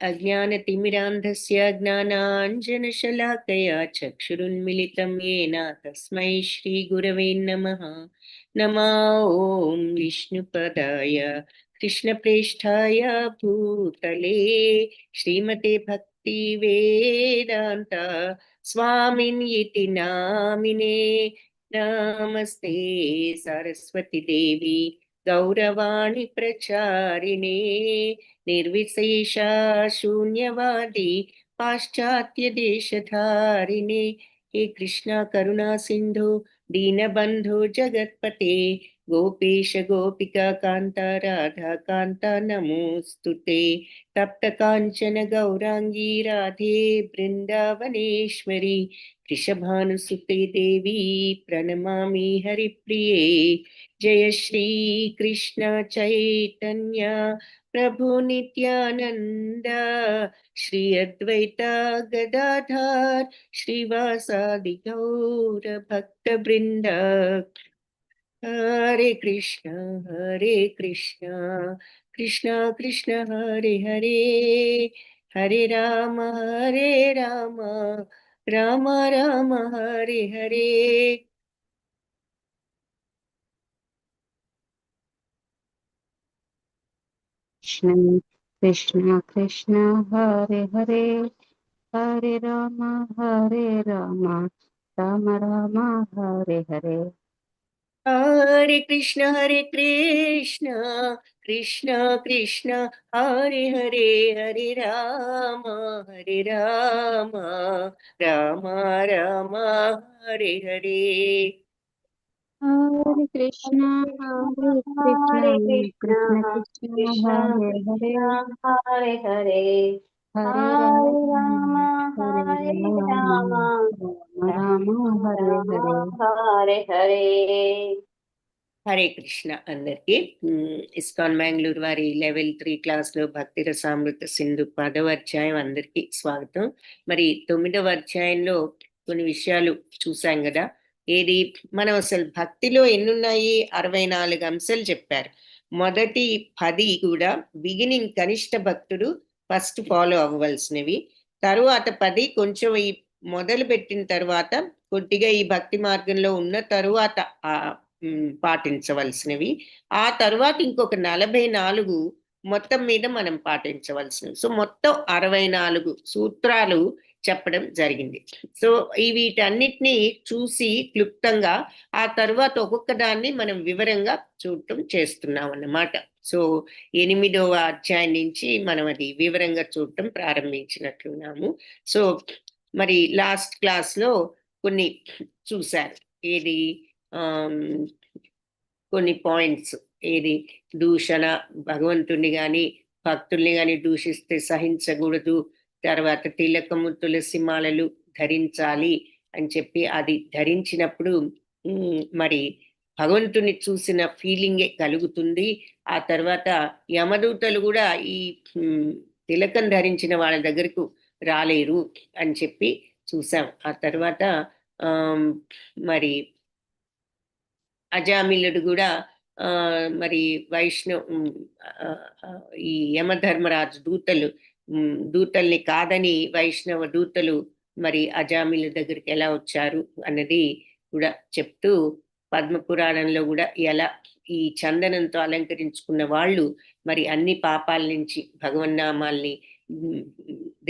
अज्ञानतिमिरान्धस्य ज्ञानाञ्जनशलाकया चक्षुरुन्मिलितं येन तस्मै श्रीगुरवे नमः। नमो ॐ विष्णुपदाय कृष्णप्रेष्ठाय भूतले श्रीमते भक्तिवेदान्त स्वामिन्यति नामिने। नमस्ते सरस्वती देवी गौरवाणी प्रचारिणे निर्विशेषा शून्यवादी पाश्चात्य देशधारिणे। हे कृष्णा करुणा सिंधु दीनबंधु जगत्पते गोपेश गोपिका कांता राधा कांता नमोस्तुते। तप्त कांचन गौरांगी राधे वृंदावनेश्वरी वृषभानुसुते देवी प्रणमामि हरिप्रिये। जय श्री कृष्ण चैतन्य प्रभु नित्यानंद श्री अद्वैता गदाधर श्रीवासादि गौर भक्त वृंद। हरे कृष्ण कृष्ण कृष्ण हरे हरे, हरे राम राम राम हरे हरे। कृष्ण कृष्ण कृष्ण हरे हरे, हरे राम राम राम हरे हरे। हरे कृष्ण कृष्ण कृष्ण हरे हरे, हरे राम राम राम हरे हरे। हरे कृष्ण हरे कृष्ण कृष्ण कृष्ण कृष्ण हरे हरे, कृष्ण हरे हरे, हरे हरे राम राम राम राम राम हरे राम हरे। हरे हरे। హరే కృష్ణ అందరికి. ఇస్కాన్ బెంగళూరు వారి లెవెల్ 3 క్లాస్లో భక్తి రసామృత సింధు 10వ అధ్యాయం అందరికి స్వాగతం. మరి 9వ అధ్యాయంలో కొన్ని విషయాలు చూసాం కదా. ఏది మనం అసలు భక్తిలో ఎన్నున్నాయి? 64 అంశాలు చెప్పారు. మొదటి 10 కూడా బిగినింగ్ కనిష్ట భక్తుడు ఫస్ట్ ఫాలో అవ్వవలసినవి. తరువాత 10 కొంచెం ఈ మొదలు పెట్టిన తర్వాత కొద్దిగా ఈ భక్తి మార్గంలో ఉన్న తరువాత పాటించవలసినవి. ఆ తర్వాత ఇంకొక 44 మొత్తం మీద మనం పాటించవలసినవి. సో మొత్తం 64 సూత్రాలు చెప్పడం జరిగింది. సో ఈ వీటన్నిటినీ చూసి క్లుప్తంగా ఆ తర్వాత ఒక్కొక్క దాన్ని మనం వివరంగా చూడటం చేస్తున్నాం అన్నమాట. సో 8వ అధ్యాయం నుంచి మనం అది వివరంగా చూడటం ప్రారంభించినట్లున్నాము. సో మరి లాస్ట్ క్లాస్లో కొన్ని చూశారు. ఏది కొన్ని పాయింట్స్, ఏది దూషణ, భగవంతుణ్ణి గాని భక్తుల్ని గాని దూషిస్తే సహించకూడదు, తర్వాత తిలకము తులసి మాలలు ధరించాలి అని చెప్పి అది ధరించినప్పుడు మరి భగవంతుని చూసిన ఫీలింగే కలుగుతుంది. ఆ తర్వాత యమదూతలు కూడా ఈ తిలకం ధరించిన వాళ్ళ దగ్గరకు రాలేరు అని చెప్పి చూసాం. ఆ తర్వాత మరి అజామిలుడు కూడా మరి ఈ యమధర్మరాజు దూతల్ని కాదని వైష్ణవ దూతలు మరి అజామిలు దగ్గరికి ఎలా వచ్చారు అన్నది కూడా చెప్తూ, పద్మపురాణంలో కూడా ఎలా ఈ చందనంతో అలంకరించుకున్న వాళ్ళు మరి అన్ని పాపాల నుంచి భగవన్నామాల్ని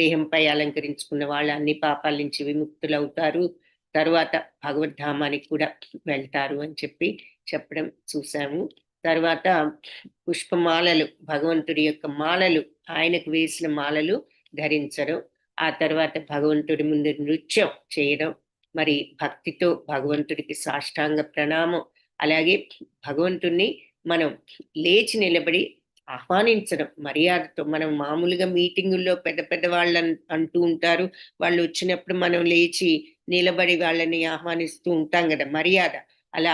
దేహంపై అలంకరించుకున్న వాళ్ళు అన్ని పాపాల నుంచి విముక్తులవుతారు, తర్వాత భగవద్ధామానికి కూడా వెళ్తారు అని చెప్పి చెప్పడం చూసాము. తర్వాత పుష్పమాలలు, భగవంతుడి యొక్క మాలలు, ఆయనకు వేసిన మాలలు ధరించడం, ఆ తర్వాత భగవంతుడి ముందు నృత్యం చేయడం, మరి భక్తితో భగవంతుడికి సాష్టాంగ ప్రణామం, అలాగే భగవంతుణ్ణి మనం లేచి నిలబడి ఆహ్వానించడం మర్యాదతో. మనం మామూలుగా మీటింగుల్లో పెద్ద పెద్ద వాళ్ళు అంటూ ఉంటారు, వాళ్ళు వచ్చినప్పుడు మనం లేచి నిలబడి వాళ్ళని ఆహ్వానిస్తూ ఉంటాం కదా, మర్యాద. అలా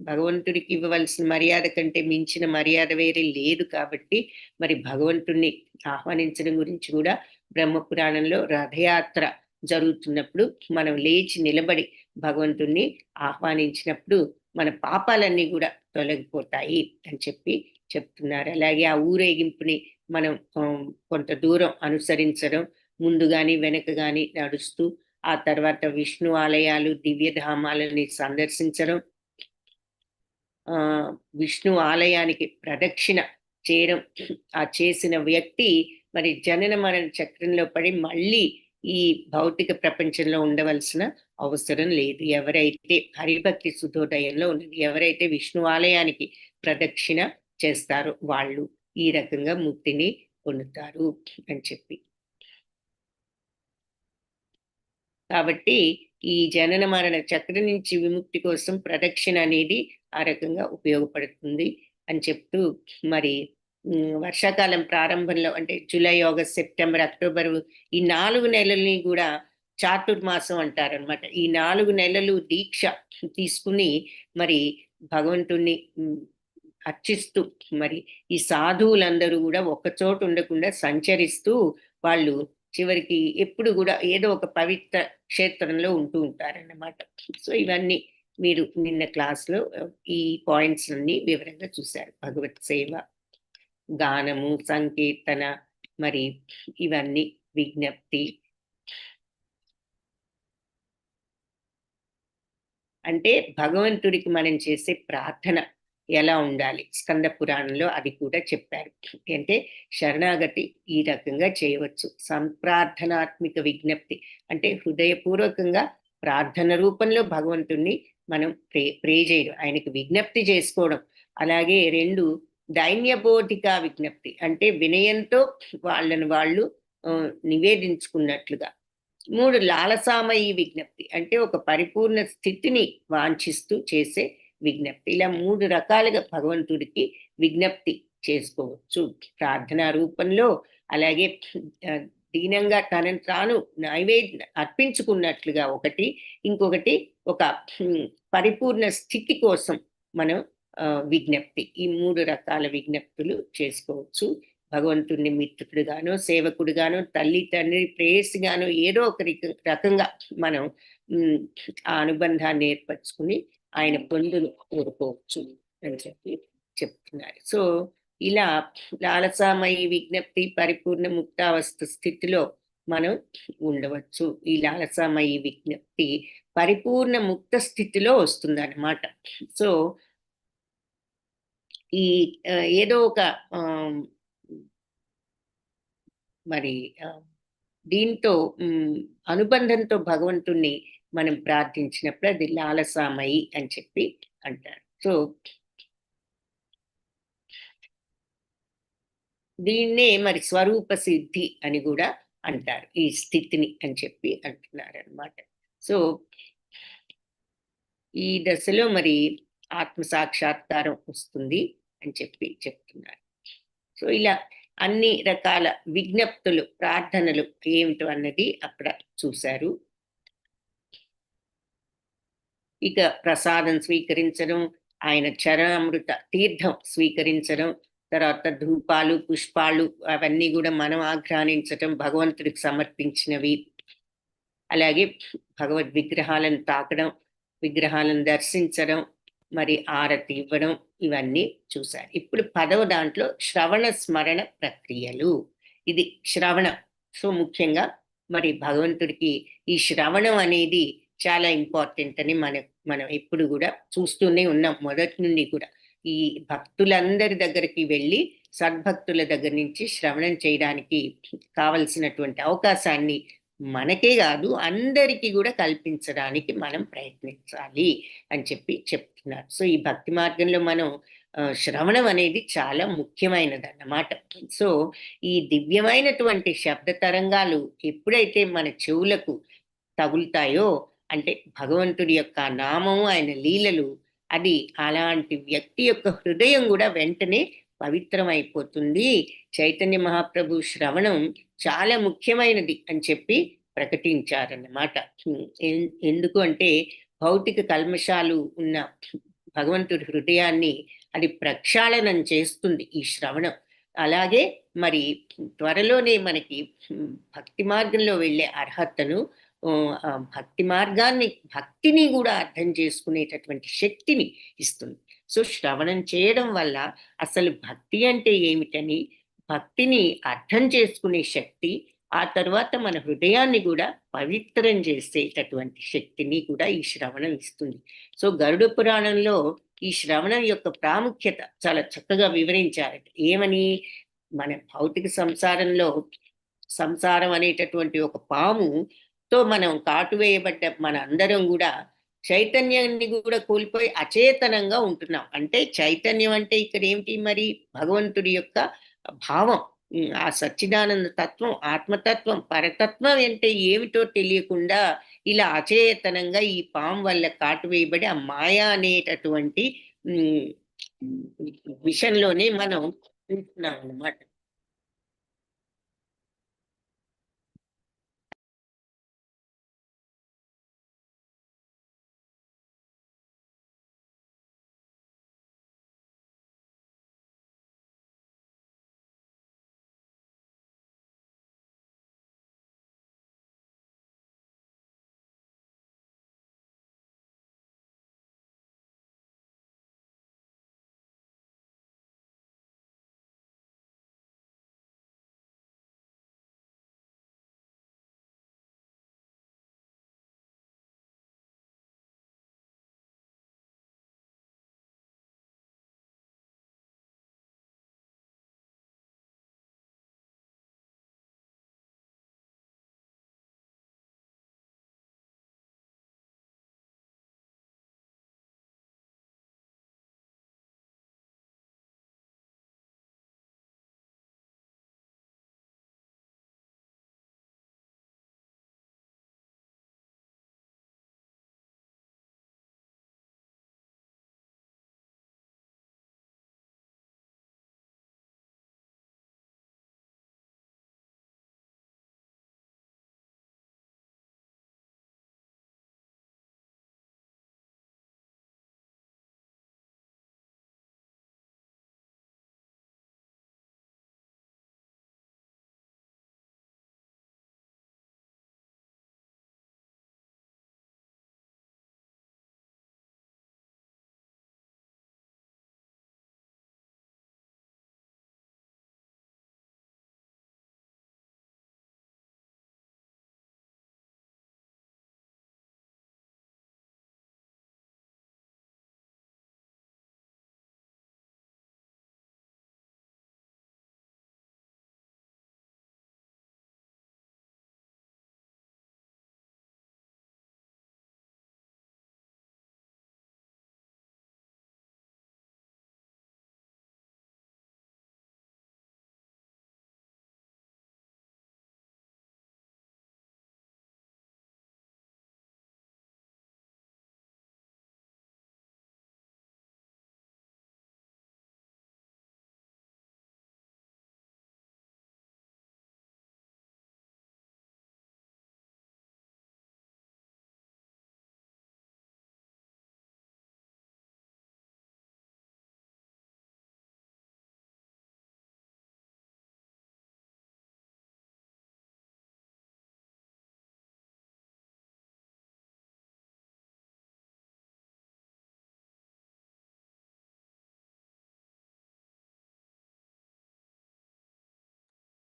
భగవంతుడికి ఇవ్వవలసిన మర్యాద కంటే మించిన మర్యాద వేరే లేదు. కాబట్టి మరి భగవంతుణ్ణి ఆహ్వానించడం గురించి కూడా బ్రహ్మపురాణంలో రథయాత్ర జరుగుతున్నప్పుడు మనం లేచి నిలబడి భగవంతుణ్ణి ఆహ్వానించినప్పుడు మన పాపాలన్నీ కూడా తొలగిపోతాయి అని చెప్పి చెప్తున్నారు. అలాగే ఆ ఊరేగింపుని మనం కొంత దూరం అనుసరించడం, ముందు గాని వెనక గాని నడుస్తూ, ఆ తర్వాత విష్ణు ఆలయాలు, దివ్యధామాలని సందర్శించడం, విష్ణు ఆలయానికి ప్రదక్షిణ చేయడం. ఆ చేసిన వ్యక్తి మరి జనన మరణ చక్రంలో పడి మళ్ళీ ఈ భౌతిక ప్రపంచంలో ఉండవలసిన అవసరం లేదు. ఎవరైతే హరిభక్తి సుధోదయంలో ఉన్నది, ఎవరైతే విష్ణు ఆలయానికి ప్రదక్షిణ చేస్తారో వాళ్ళు ఈ రకంగా ముక్తిని పొందుతారు అని చెప్పి. కాబట్టి ఈ జనన మరణ చక్రం నుంచి విముక్తి కోసం ప్రదక్షిణ అనేది ఆ రకంగా ఉపయోగపడుతుంది అని చెప్తూ, మరి వర్షాకాలం ప్రారంభంలో అంటే జూలై, ఆగస్ట్, సెప్టెంబర్, అక్టోబర్ ఈ 4 నెలల్ని కూడా చాతుర్మాసం అంటారనమాట. ఈ 4 నెలలు దీక్ష తీసుకుని మరి భగవంతుణ్ణి అర్చిస్తూ, మరి ఈ సాధువులందరూ కూడా ఒక చోట ఉండకుండా సంచరిస్తూ వాళ్ళు చివరికి ఎప్పుడు కూడా ఏదో ఒక పవిత్ర క్షేత్రంలో ఉంటూ ఉంటారన్నమాట. సో ఇవన్నీ మీరు నిన్న క్లాస్లో ఈ పాయింట్స్ అన్ని వివరంగా చూశారు. భగవత్ సేవ, గానము, సంకీర్తన, మరి ఇవన్నీ విజ్ఞప్తి. అంటే భగవంతుడికి మనం చేసే ప్రార్థన ఎలా ఉండాలి, స్కంద పురాణంలో అది కూడా చెప్పారు. అంటే శరణాగతి ఈ రకంగా చేయవచ్చు. సంప్రార్థనాత్మిక విజ్ఞప్తి అంటే హృదయపూర్వకంగా ప్రార్థన రూపంలో భగవంతుణ్ణి మనం ప్రే చేయడం, ఆయనకి విజ్ఞప్తి చేసుకోవడం. అలాగే 2 దైన్యబోధిక విజ్ఞప్తి అంటే వినయంతో వాళ్ళని వాళ్ళు నివేదించుకున్నట్లుగా. 3 లాలసామయి విజ్ఞప్తి అంటే ఒక పరిపూర్ణ స్థితిని వాంఛిస్తూ చేసే విజ్ఞప్తి. ఇలా 3 రకాలుగా భగవంతుడికి విజ్ఞప్తి చేసుకోవచ్చు ప్రార్థనా రూపంలో. అలాగే దీనంగా తనను తాను నైవేద్యం అర్పించుకున్నట్లుగా ఒకటి, ఇంకొకటి ఒక పరిపూర్ణ స్థితి కోసం మనం విజ్ఞప్తి. ఈ 3 రకాల విజ్ఞప్తులు చేసుకోవచ్చు. భగవంతుడిని మిత్రుడుగానో, సేవకుడుగానో, తల్లి తండ్రి ప్రేయసిగానో ఏదో ఒక రకంగా మనం ఆ అనుబంధాన్ని ఏర్పరచుకుని ఆయన పొందును కోరుకోవచ్చు అని చెప్పి చెప్తున్నారు. సో ఇలా లాలసామయి విజ్ఞప్తి పరిపూర్ణ ముక్తావస్థ స్థితిలో మనం ఉండవచ్చు. ఈ లాలసామయి విజ్ఞప్తి పరిపూర్ణ ముక్త స్థితిలో వస్తుందన్నమాట. సో ఈ ఏదో ఒక మరి దీంతో అనుబంధంతో భగవంతుణ్ణి మనం ప్రార్థించినప్పుడు అది లాలసామయి అని చెప్పి అంటారు. సో దీన్నే మరి స్వరూప సిద్ధి అని కూడా అంటారు, ఈ స్థితిని అని చెప్పి అంటున్నారు అనమాట. సో ఈ దశలో మరి ఆత్మ సాక్షాత్కారం వస్తుంది అని చెప్పి చెప్తున్నారు. సో ఇలా అన్ని రకాల విజ్ఞప్తులు, ప్రార్థనలు ఏమిటో అన్నది అక్కడ చూశారు. ఇక ప్రసాదం స్వీకరించడం, ఆయన చరణామృత తీర్థం స్వీకరించడం, తర్వాత ధూపాలు, పుష్పాలు అవన్నీ కూడా మనం ఆఘ్రానించటం, భగవంతుడికి సమర్పించినవి. అలాగే భగవద్ విగ్రహాలను తాకడం, విగ్రహాలను దర్శించడం, మరి ఆరతి ఇవ్వడం, ఇవన్నీ చూశారు. ఇప్పుడు 10వ దాంట్లో శ్రవణ స్మరణ ప్రక్రియలు. ఇది శ్రవణం. సో ముఖ్యంగా మరి భగవంతుడికి ఈ శ్రవణం అనేది చాలా ఇంపార్టెంట్ అని మనం ఎప్పుడు కూడా చూస్తూనే ఉన్నాం మొదటి నుండి కూడా. ఈ భక్తులందరి దగ్గరికి వెళ్ళి సద్భక్తుల దగ్గర నుంచి శ్రవణం చేయడానికి కావలసినటువంటి అవకాశాన్ని మనకే కాదు అందరికీ కూడా కల్పించడానికి మనం ప్రయత్నించాలి అని చెప్పి చెప్తున్నారు. సో ఈ భక్తి మార్గంలో మనం శ్రవణం అనేది చాలా ముఖ్యమైనది అన్నమాట. సో ఈ దివ్యమైనటువంటి శబ్ద తరంగాలు ఎప్పుడైతే మన చెవులకు తగులుతాయో, అంటే భగవంతుడి యొక్క నామము, ఆయన లీలలు, అది అలాంటి వ్యక్తి యొక్క హృదయం కూడా వెంటనే పవిత్రమైపోతుంది. చైతన్య మహాప్రభు శ్రవణం చాలా ముఖ్యమైనది అని చెప్పి ప్రకటించారన్నమాట. ఎందుకు అంటే భౌతిక కల్మషాలు ఉన్న భగవంతుడి హృదయాన్ని అది ప్రక్షాళనం చేస్తుంది ఈ శ్రవణం. అలాగే మరి త్వరలోనే మనకి భక్తి మార్గంలో వెళ్ళే అర్హతను, భక్తి మార్గాన్ని, భక్తిని కూడా అర్థం చేసుకునేటటువంటి శక్తిని ఇస్తుంది. సో శ్రవణం చేయడం వల్ల అసలు భక్తి అంటే ఏమిటని, భక్తిని అర్థం చేసుకునే శక్తి, ఆ తర్వాత మన హృదయాన్ని కూడా పవిత్రం చేసేటటువంటి శక్తిని కూడా ఈ శ్రవణం ఇస్తుంది. సో గరుడ పురాణంలో ఈ శ్రవణం యొక్క ప్రాముఖ్యత చాలా చక్కగా వివరించారట. ఏమని? మన భౌతిక సంసారం అనేటటువంటి ఒక పాముతో మనం కాటు వేయబడ్డ మన అందరం కూడా చైతన్యాన్ని కూడా కోల్పోయి అచేతనంగా ఉంటున్నాం. అంటే చైతన్యం అంటే ఇక్కడ ఏమిటి మరి? భగవంతుడి యొక్క భావం. ఆ సచ్చిదానంద తత్వం, ఆత్మతత్వం, పరతత్వం అంటే ఏమిటో తెలియకుండా ఇలా అచేతనంగా ఈ పాము వల్ల కాటు వేయబడి ఆ మాయ అనేటటువంటి ఉమ్, విషయంలోనే మనం ఉంటున్నాం అన్నమాట.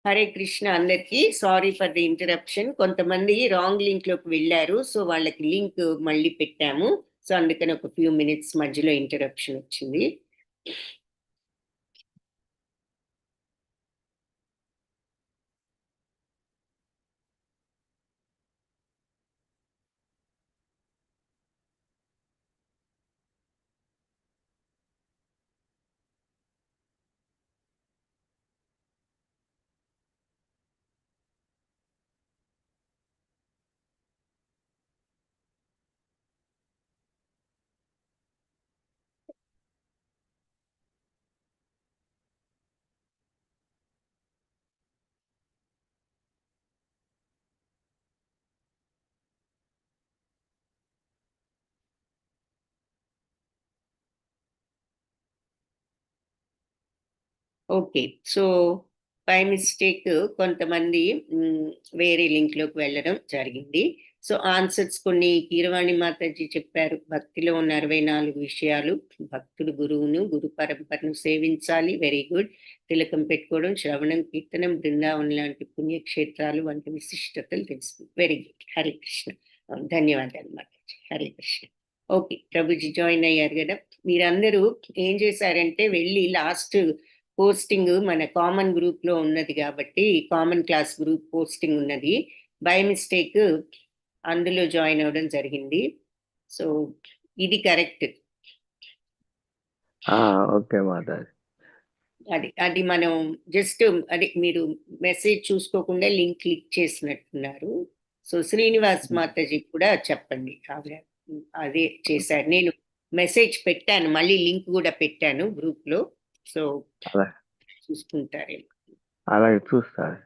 హరే కృష్ణ అందరికి. Sorry for the interruption. కొంతమంది రాంగ్ లింక్ లోకి వెళ్ళారు, సో వాళ్ళకి లింక్ మళ్ళీ పెట్టాము. సో అందుకని ఒక ఫ్యూ మినిట్స్ మధ్యలో ఇంటరప్షన్ వచ్చింది. ఓకే. సో బై మిస్టేక్ కొంతమంది వేరే లింక్ లోకి వెళ్ళడం జరిగింది. సో ఆన్సర్స్ కొన్ని కీరవాణి మాతాజీ చెప్పారు. భక్తిలో ఉన్న 64 విషయాలు. భక్తుడు గురువును, గురు పరంపరను సేవించాలి. Very good. తిలకం పెట్టుకోవడం, శ్రవణం, కీర్తనం, బృందావనం లాంటి పుణ్యక్షేత్రాలు వంటి విశిష్టతలు తెలుస్తుంది. Very good. హరే కృష్ణ. ధన్యవాదాలు మాతాజీ. హరే కృష్ణ. ఓకే, ప్రభుజీ జాయిన్ అయ్యారు కదా. మీరందరూ ఏం చేశారంటే వెళ్ళి లాస్ట్ పోస్టింగ్ మన కామన్ గ్రూప్ లో ఉన్నది కాబట్టి, కామన్ క్లాస్ గ్రూప్ పోస్టింగ్ ఉన్నది, బై మిస్టేక్ అందులో జాయిన్ అవ్వడం జరిగింది. సో ఇది కరెక్ట్. ఓకే మాతాజీ. అది మనం జస్ట్ అది మీరు మెసేజ్ చూసుకోకుండా లింక్ క్లిక్ చేసినట్టున్నారు. సో శ్రీనివాస్ మాతాజీ కూడా చెప్పండి. అదే చేశారు. నేను మెసేజ్ పెట్టాను, మళ్ళీ లింక్ కూడా పెట్టాను గ్రూప్ లో. సో చూసుకుంటారేమో. అలాగే చూస్తారు.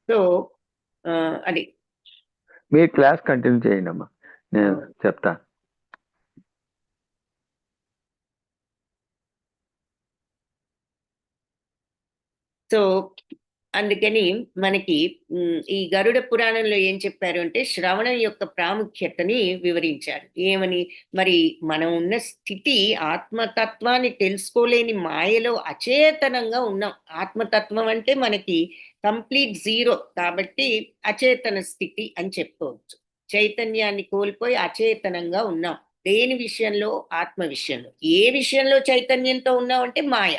సో అది మీరు క్లాస్ కంటిన్యూ చేయండి అమ్మా, నేను చెప్తాను. సో అందుకని మనకి ఈ గరుడ పురాణంలో ఏం చెప్పారు అంటే శ్రవణం యొక్క ప్రాముఖ్యతని వివరించారు. ఏమని, మరి మనం ఉన్న స్థితి ఆత్మతత్వాన్ని తెలుసుకోలేని మాయలో అచేతనంగా ఉన్నాం. ఆత్మతత్వం అంటే మనకి కంప్లీట్ జీరో కాబట్టి అచేతన స్థితి అని చెప్పుకోవచ్చు. చైతన్యాన్ని కోల్పోయి అచేతనంగా ఉన్నాం. దేని విషయంలో? ఆత్మ విషయంలో. ఏ విషయంలో చైతన్యంతో ఉన్నాం అంటే మాయ.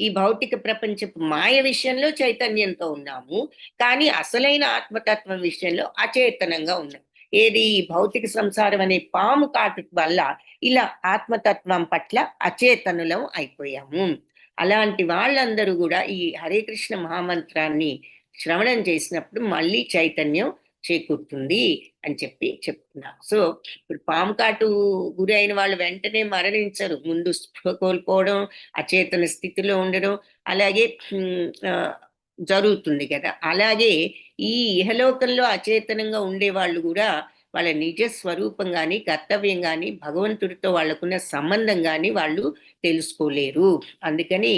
ఈ భౌతిక ప్రపంచపు మాయ విషయంలో చైతన్యంతో ఉన్నాము, కానీ అసలైన ఆత్మతత్వం విషయంలో అచేతనంగా ఉన్నాం. ఏది? ఈ భౌతిక సంసారం అనే పాము కాటు వల్ల ఇలా ఆత్మతత్వం పట్ల అచేతనులం అయిపోయాము. అలాంటి వాళ్ళందరూ కూడా ఈ హరే కృష్ణ మహామంత్రాన్ని శ్రవణం చేసినప్పుడు మళ్ళీ చైతన్యం చేకూరుతుంది అని చెప్తున్నా. సో ఇప్పుడు పాము కాటు గురి అయిన వాళ్ళు వెంటనే మరణించరు. ముందు స్పృహ కోల్పోవడం, అచేతన స్థితిలో ఉండడం అలాగే జరుగుతుంది కదా. అలాగే ఈ ఇహలోకంలో అచేతనంగా ఉండే వాళ్ళు కూడా వాళ్ళ నిజ స్వరూపం కానీ, కర్తవ్యం కానీ, భగవంతుడితో వాళ్ళకున్న సంబంధం కానీ వాళ్ళు తెలుసుకోలేరు. అందుకని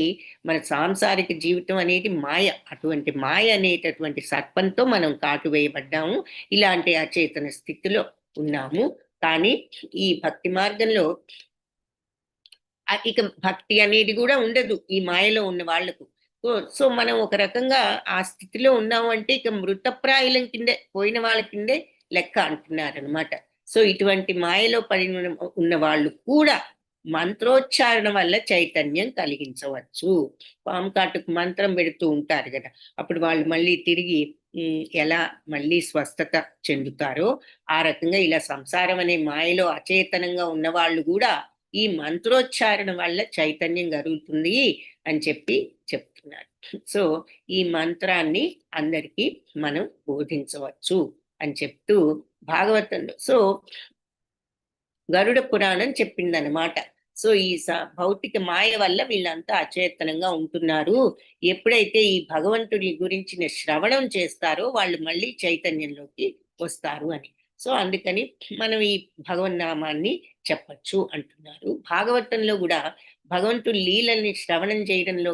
మన సాంసారిక జీవితం అనేది మాయ. అటువంటి మాయ అనేటటువంటి సర్పంతో మనం కాటు వేయబడ్డాము. ఇలాంటి అచేతన స్థితిలో ఉన్నాము. కానీ ఈ భక్తి మార్గంలో ఇక భక్తి అనేది కూడా ఉండదు ఈ మాయలో ఉన్న వాళ్లకు. సో మనం ఒక రకంగా ఆ స్థితిలో ఉన్నాము అంటే ఇక మృతప్రాయులం కిందే, పోయిన వాళ్ళ కిందే లెక్క అంటున్నారనమాట. సో ఇటువంటి మాయలో పడి ఉన్న వాళ్ళు కూడా మంత్రోచ్చారణ వల్ల చైతన్యం కలిగించవచ్చు. పాము కాటుకు మంత్రం పెడుతూ ఉంటారు కదా, అప్పుడు వాళ్ళు మళ్ళీ తిరిగి ఎలా మళ్ళీ స్వస్థత చెందుతారో ఆ రకంగా ఇలా సంసారం అనే మాయలో అచేతనంగా ఉన్న వాళ్ళు కూడా ఈ మంత్రోచ్చారణ వల్ల చైతన్యం కలుగుతుంది అని చెప్తున్నారు. సో ఈ మంత్రాన్ని అందరికీ మనం బోధించవచ్చు అని చెప్తూ భాగవతంలో సో గరుడ పురాణం చెప్పిందనమాట. సో ఈ భౌతిక మాయ వల్ల వీళ్ళంతా అచేతనంగా ఉంటున్నారు. ఎప్పుడైతే ఈ భగవంతుడి గురించిన శ్రవణం చేస్తారో వాళ్ళు మళ్ళీ చైతన్యంలోకి వస్తారు అని. సో అందుకని మనం ఈ భగవన్నామాన్ని చెప్పచ్చు అంటున్నారు. భాగవతంలో కూడా భగవంతుడి లీలల్ని శ్రవణం చేయడంలో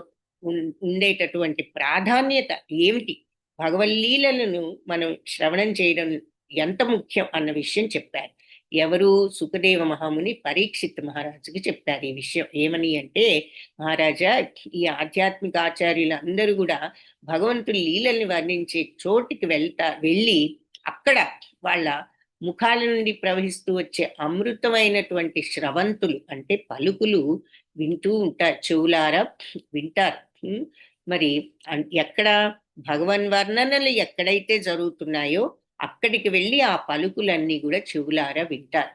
ఉండేటటువంటి ప్రాధాన్యత ఏమిటి, భగవల్లీలను మనం శ్రవణం చేయడం ఎంత ముఖ్యం అన్న విషయం చెప్పారు. ఎవరు? సుఖదేవ మహాముని పరీక్షిత్ మహారాజుకి చెప్పారు ఈ విషయం. ఏమని అంటే, మహారాజా, ఈ ఆధ్యాత్మిక ఆచార్యులందరూ కూడా భగవంతుడి లీలల్ని వర్ణించే చోటికి వెళ్ళి అక్కడ వాళ్ళ ముఖాల నుండి ప్రవహిస్తూ వచ్చే అమృతమైనటువంటి శ్రవంతులు అంటే పలుకులు వింటూ ఉంటారు, చెవులారా వింటారు. మరి ఎక్కడ భగవన్ వర్ణనలు ఎక్కడైతే జరుగుతున్నాయో అక్కడికి వెళ్ళి ఆ పలుకులన్నీ కూడా చెవులారా వింటారు.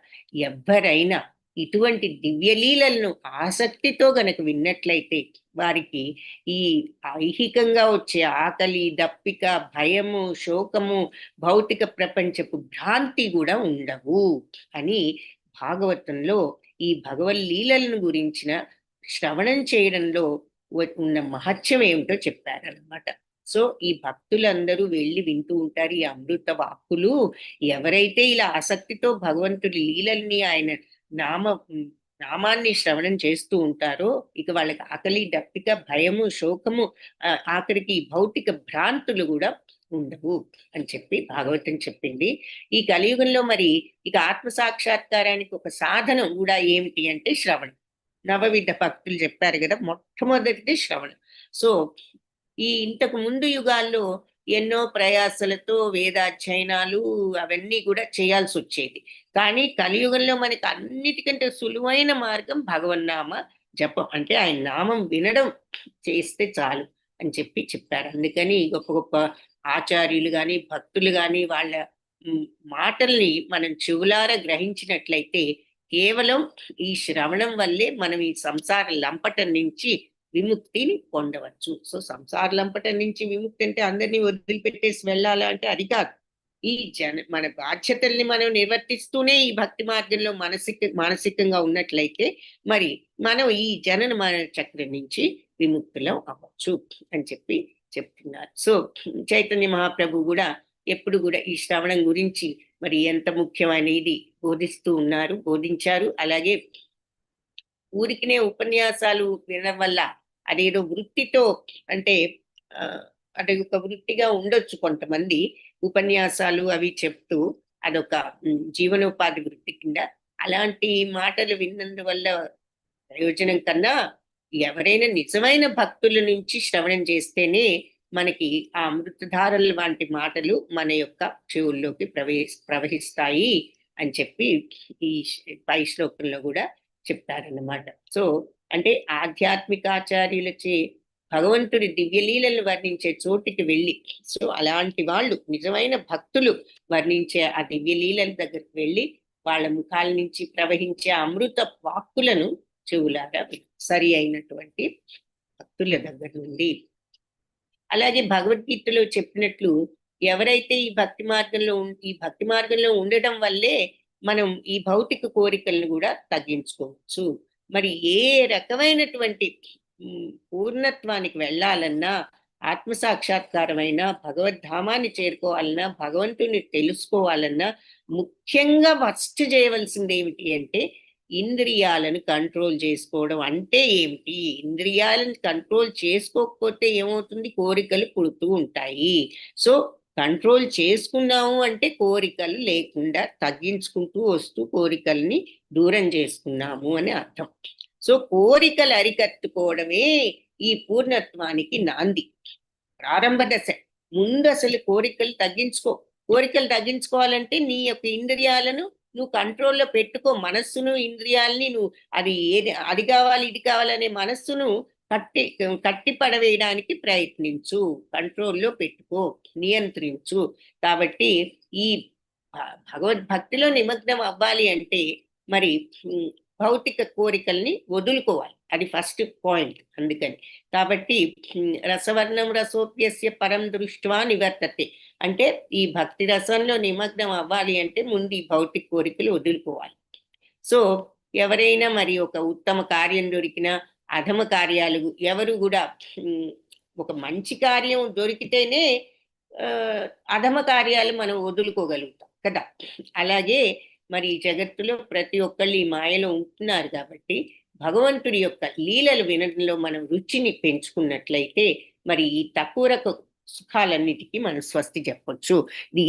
ఎవ్వరైనా ఇటువంటి దివ్యలీలను ఆసక్తితో గనక విన్నట్లయితే వారికి ఈ ఐహికంగా వచ్చే ఆకలి, దప్పిక, భయము, శోకము, భౌతిక ప్రపంచపు భ్రాంతి కూడా ఉండవు అని భాగవతంలో ఈ భగవల్లీలను గురించిన శ్రవణం చేయడంలో ఉన్న మహత్యం ఏమిటో చెప్పారనమాట. సో ఈ భక్తులందరూ వెళ్ళి వింటూ ఉంటారు ఈ అమృత వాక్కులు. ఎవరైతే ఇలా ఆసక్తితో భగవంతుడి లీలల్ని, ఆయన నామాన్ని శ్రవణం చేస్తూ ఉంటారో ఇక వాళ్ళకి ఆకలి, దప్పిక, భయము, శోకము, ఆఖరికి భౌతిక భ్రాంతులు కూడా ఉండవు అని చెప్పి భాగవతం చెప్పింది. ఈ కలియుగంలో మరి ఇక ఆత్మ సాక్షాత్కారానికి ఒక సాధనం కూడా ఏమిటి అంటే శ్రవణం. నవవిధ భక్తులు చెప్పారు కదా, మొట్టమొదటిది శ్రవణం. సో ఈ ఇంతకు ముందు యుగాల్లో ఎన్నో ప్రయాసలతో వేదాధ్యయనాలు అవన్నీ కూడా చేయాల్సి వచ్చేది. కానీ కలియుగంలో మనకి అన్నిటికంటే సులువైన మార్గం భగవన్నామ జపం. అంటే ఆయన నామం వినడం చేస్తే చాలు అని చెప్పి చెప్పారు. అందుకని గొప్ప గొప్ప ఆచార్యులు గాని భక్తులు గాని వాళ్ళ మాటల్ని మనం చెవులారా గ్రహించినట్లయితే కేవలం ఈ శ్రవణం వల్లే మనం ఈ సంసార లంపటం నుంచి విముక్తిని పొందవచ్చు. సో సంసార లంపటం నుంచి విముక్తి అంటే అందరినీ వదిలిపెట్టేసి వెళ్ళాలా అంటే అది కాదు. ఈ మన బాధ్యతల్ని మనం నిర్వర్తిస్తూనే ఈ భక్తి మార్గంలో మానసికంగా ఉన్నట్లయితే మరి మనం ఈ జనన మరణ చక్రం నుంచి విముక్తులం అవ్వచ్చు అని చెప్పి చెప్తున్నారు. సో చైతన్య మహాప్రభు కూడా ఎప్పుడు కూడా ఈ శ్రవణం గురించి మరి ఎంత ముఖ్యమైనది బోధించారు. అలాగే ఊరికినే ఉపన్యాసాలు వినడం వల్ల అదేదో వృత్తితో అంటే అది ఒక వృత్తిగా ఉండొచ్చు. కొంతమంది ఉపన్యాసాలు అవి చెప్తూ అదొక జీవనోపాధి వృత్తి కింద. అలాంటి మాటలు విన్నందువల్ల ప్రయోజనం కన్నా ఎవరైనా నిజమైన భక్తుల నుంచి శ్రవణం చేస్తేనే మనకి ఆ అమృతధారల వంటి మాటలు మన యొక్క చెవుల్లోకి ప్రవహిస్తాయి అని చెప్పి ఈ పై శ్లోకంలో కూడా చెప్తారన్నమాట. సో అంటే ఆధ్యాత్మికాచార్యులచే భగవంతుడి దివ్యలీలను వర్ణించే చోటికి వెళ్ళి, సో అలాంటి వాళ్ళు నిజమైన భక్తులు వర్ణించే ఆ దివ్యలీలల దగ్గరికి వెళ్ళి వాళ్ళ ముఖాల నుంచి ప్రవహించే అమృత వాక్కులను చెవులారా సరి అయినటువంటి భక్తుల దగ్గర నుండి. అలాగే భగవద్గీతలో చెప్పినట్లు ఎవరైతే ఈ భక్తి మార్గంలో ఉండటం వల్లే మనం ఈ భౌతిక కోరికలను కూడా తగ్గించుకోవచ్చు. మరి ఏ రకమైనటువంటి పూర్ణత్వానికి వెళ్ళాలన్నా, ఆత్మసాక్షాత్కారమైనా, భగవద్ధామాన్ని చేరుకోవాలన్నా, భగవంతుని తెలుసుకోవాలన్నా ముఖ్యంగా ఫస్ట్ చేయవలసింది ఏమిటి అంటే ఇంద్రియాలను కంట్రోల్ చేసుకోవడం. అంటే ఏమిటి? ఇంద్రియాలను కంట్రోల్ చేసుకోకపోతే ఏమవుతుంది? కోరికలు పుడుతూ ఉంటాయి. సో కంట్రోల్ చేసుకున్నాము అంటే కోరికలు లేకుండా తగ్గించుకుంటూ వస్తూ కోరికల్ని దూరం చేసుకున్నాము అని అర్థం. సో కోరికలు అరికట్టుకోవడమే ఈ పూర్ణత్వానికి నాంది, ప్రారంభ దశ. ముందు అసలు కోరికలు తగ్గించుకోవాలంటే నీ యొక్క ఇంద్రియాలను నువ్వు కంట్రోల్లో పెట్టుకో. మనస్సును ఇంద్రియాలని నువ్వు అది కావాలి ఇది కావాలనే మనస్సును కట్టి పడవేయడానికి ప్రయత్నించు, కంట్రోల్లో పెట్టుకో, నియంత్రించు. కాబట్టి ఈ భగవద్భక్తిలో నిమగ్నం అవ్వాలి అంటే మరి భౌతిక కోరికల్ని వదులుకోవాలి. అది ఫస్ట్ పాయింట్. అందుకని కాబట్టి రసవర్ణం రసోప్యస్య పరం దృష్ట్వా నివర్తతే అంటే ఈ భక్తి రసంలో నిమగ్నం అవ్వాలి అంటే ముందు ఈ భౌతిక కోరికలు వదులుకోవాలి. సో ఎవరైనా మరి ఒక ఉత్తమ కార్యం దొరికినా అధమ కార్యాలు ఎవరు కూడా ఒక మంచి కార్యం దొరికితేనే అధమ కార్యాలు మనం వదులుకోగలుగుతాం కదా. అలాగే మరి జగత్తులో ప్రతి ఒక్కళ్ళు ఈ మాయలో ఉంటున్నారు కాబట్టి భగవంతుడి యొక్క లీలలు వినడంలో మనం రుచిని పెంచుకున్నట్లయితే మరి ఈ తక్కువ రకం సుఖాలన్నిటికీ మనం స్వస్తి చెప్పొచ్చు.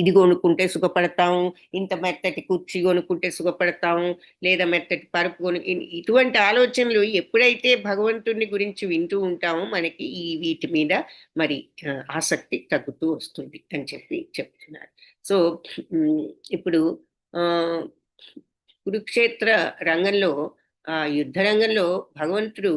ఇది కొనుక్కుంటే సుఖపడతాము, ఇంత మెత్తటి కుర్చీ కొనుక్కుంటే సుఖపడతాము, లేదా మెత్తటి పరుపు ఇటువంటి ఆలోచనలు ఎప్పుడైతే భగవంతుడిని గురించి వింటూ ఉంటామో మనకి ఈ వీటి మీద మరి ఆసక్తి తగ్గుతూ వస్తుంది అని చెప్పి చెప్తున్నారు. సో ఇప్పుడు కురుక్షేత్ర రంగంలో యుద్ధ రంగంలో భగవంతుడు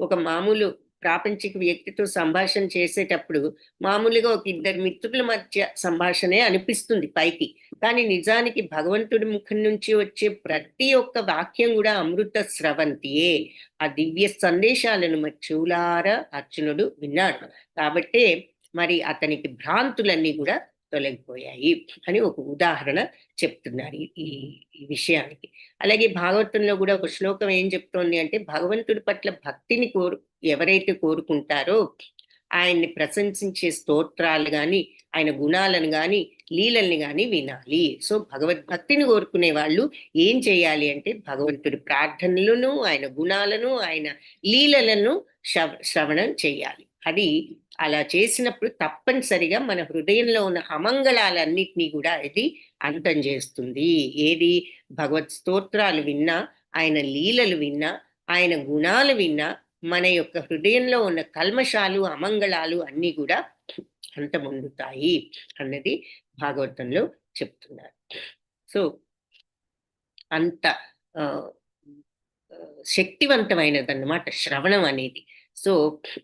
ఒక మామూలు ప్రాపంచిక వ్యక్తితో సంభాషణ చేసేటప్పుడు మామూలుగా ఒక ఇద్దరు మిత్రుల మధ్య సంభాషణే అనిపిస్తుంది పైకి. కానీ నిజానికి భగవంతుడి ముఖం నుంచి వచ్చే ప్రతి ఒక్క వాక్యం కూడా అమృత స్రవంతియే. ఆ దివ్య సందేశాలను మరి చెవులారా అర్జునుడు విన్నాడు కాబట్టే మరి అతనికి భ్రాంతులన్నీ కూడా తొలగిపోయాయి అని ఒక ఉదాహరణ చెప్తున్నారు ఈ విషయానికి. అలాగే భాగవతంలో కూడా ఒక శ్లోకం ఏం చెప్తోంది అంటే భగవంతుడి పట్ల భక్తిని ఎవరైతే కోరుకుంటారో ఆయన్ని ప్రశంసించే స్తోత్రాలు గాని, ఆయన గుణాలను గాని, లీలల్ని గాని వినాలి. సో భగవద్భక్తిని కోరుకునే వాళ్ళు ఏం చేయాలి అంటే భగవంతుడి ప్రార్థనలను, ఆయన గుణాలను, ఆయన లీలలను శ్రవణం చేయాలి. అది అలా చేసినప్పుడు తప్పనిసరిగా మన హృదయంలో ఉన్న అమంగళాలన్నిటినీ కూడా ఇది అంతం చేస్తుంది. ఏది భగవత్ స్తోత్రాలు విన్నా, ఆయన లీలలు విన్నా, ఆయన గుణాలు విన్నా మన యొక్క హృదయంలో ఉన్న కల్మషాలు అమంగళాలు అన్నీ కూడా అంతమొందుతాయి అన్నది భాగవతంలో చెప్తున్నారు. సో అంత ఆ, ఆ, శక్తివంతమైనదన్నమాట శ్రవణం అనేది. సో